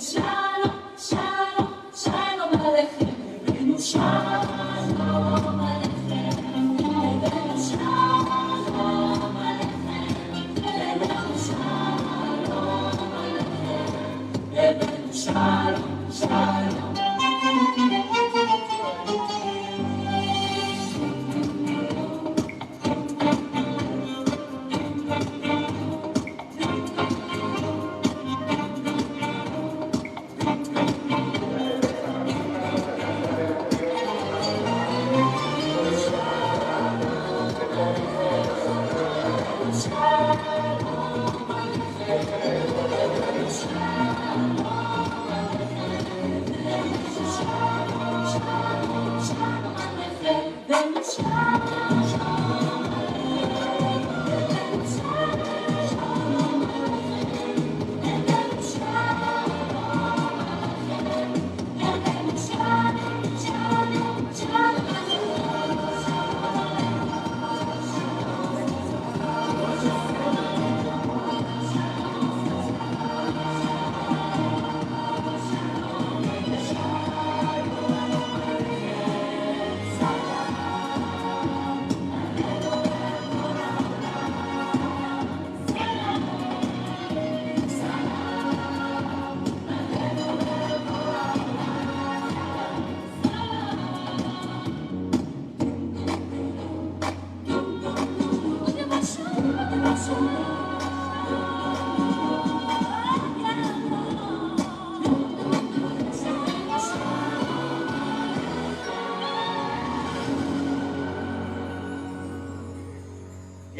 Shalom, shalom, shalom aleichem.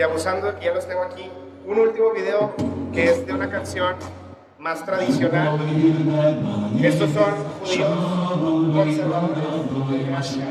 abusando de que ya los tengo aquí, un último video que es de una canción más tradicional. Estos son judíos conservadores de Gracia.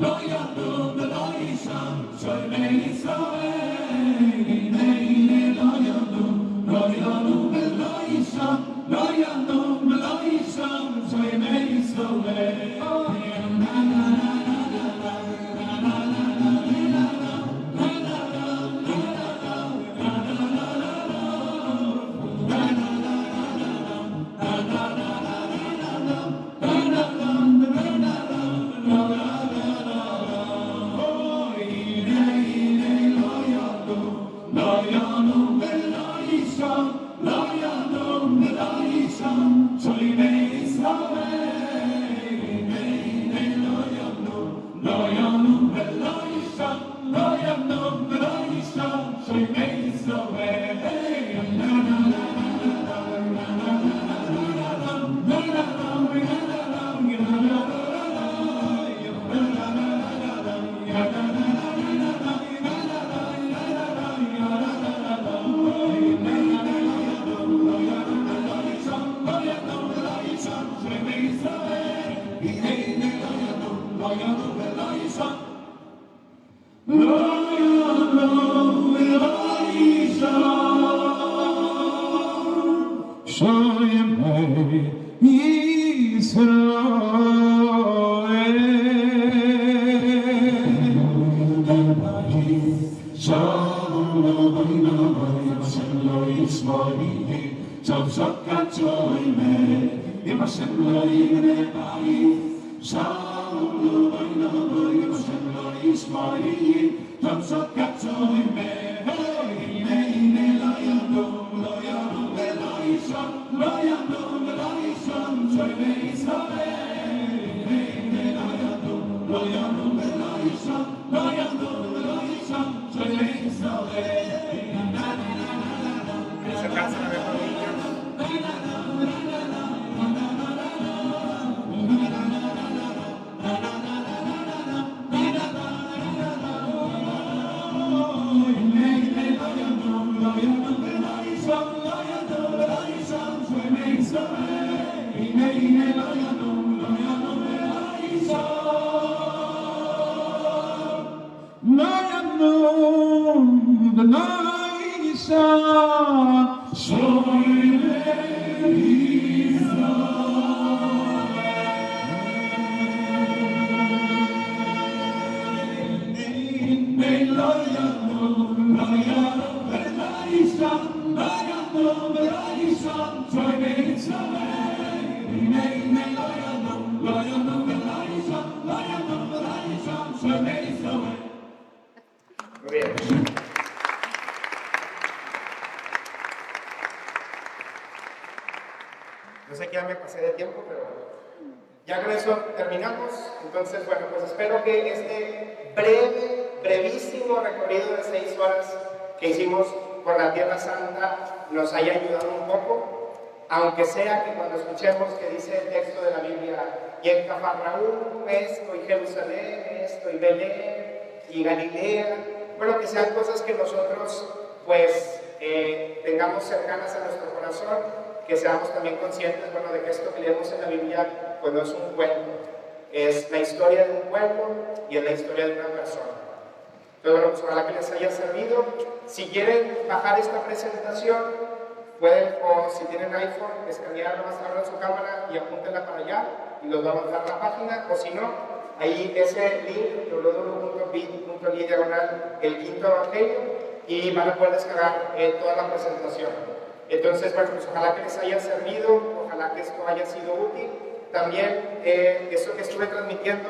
Lion Muy bien. Yo sé que ya me pasé de tiempo, pero ya con eso terminamos. Entonces, bueno, pues espero que este brevísimo recorrido de 6 horas que hicimos por la Tierra Santa nos haya ayudado un poco, aunque sea que cuando escuchemos que dice el texto de la Biblia, y en Cafarnaúm esto, y Jerusalén esto, y Belén, y Galilea, bueno, que sean cosas que nosotros pues tengamos cercanas a nuestro corazón, que seamos también conscientes, bueno, de que esto que leemos en la Biblia pues no es un cuento, es la historia de un pueblo y es la historia de una persona. Entonces, bueno, pues ojalá que les haya servido. Si quieren bajar esta presentación, pueden, o si tienen iPhone, escanearla más abran su cámara y apúntenla para allá y los va a mandar a la página, o si no, ahí ese link, www.bit.ly/el quinto evangelio, y van a poder descargar toda la presentación. Entonces, bueno, pues ojalá que les haya servido, ojalá que esto haya sido útil. También, eso que estuve transmitiendo,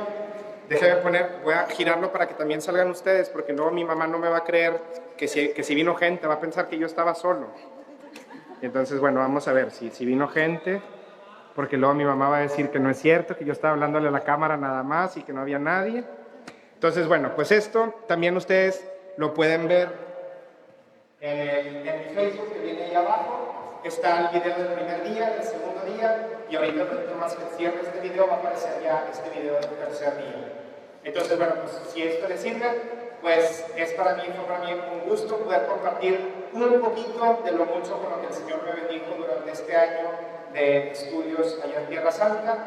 voy a girarlo para que también salgan ustedes, porque luego mi mamá no me va a creer que si vino gente, va a pensar que yo estaba solo. Entonces, bueno, vamos a ver si vino gente, porque luego mi mamá va a decir que no es cierto, que yo estaba hablándole a la cámara nada más y que no había nadie. Entonces, bueno, pues esto también ustedes lo pueden ver en mi Facebook, que viene ahí abajo. Está el video del primer día, del segundo día, y ahorita más que cierre este video va a aparecer ya este video del tercer día. Entonces, bueno, pues si esto les sirve, pues fue para mí un gusto poder compartir un poquito de lo mucho con lo que el Señor me bendijo durante este año de estudios allá en Tierra Santa.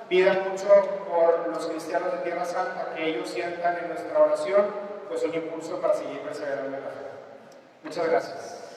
Pidan mucho por los cristianos de Tierra Santa, que ellos sientan en nuestra oración pues un impulso para seguir perseverando en la fe. Muchas gracias.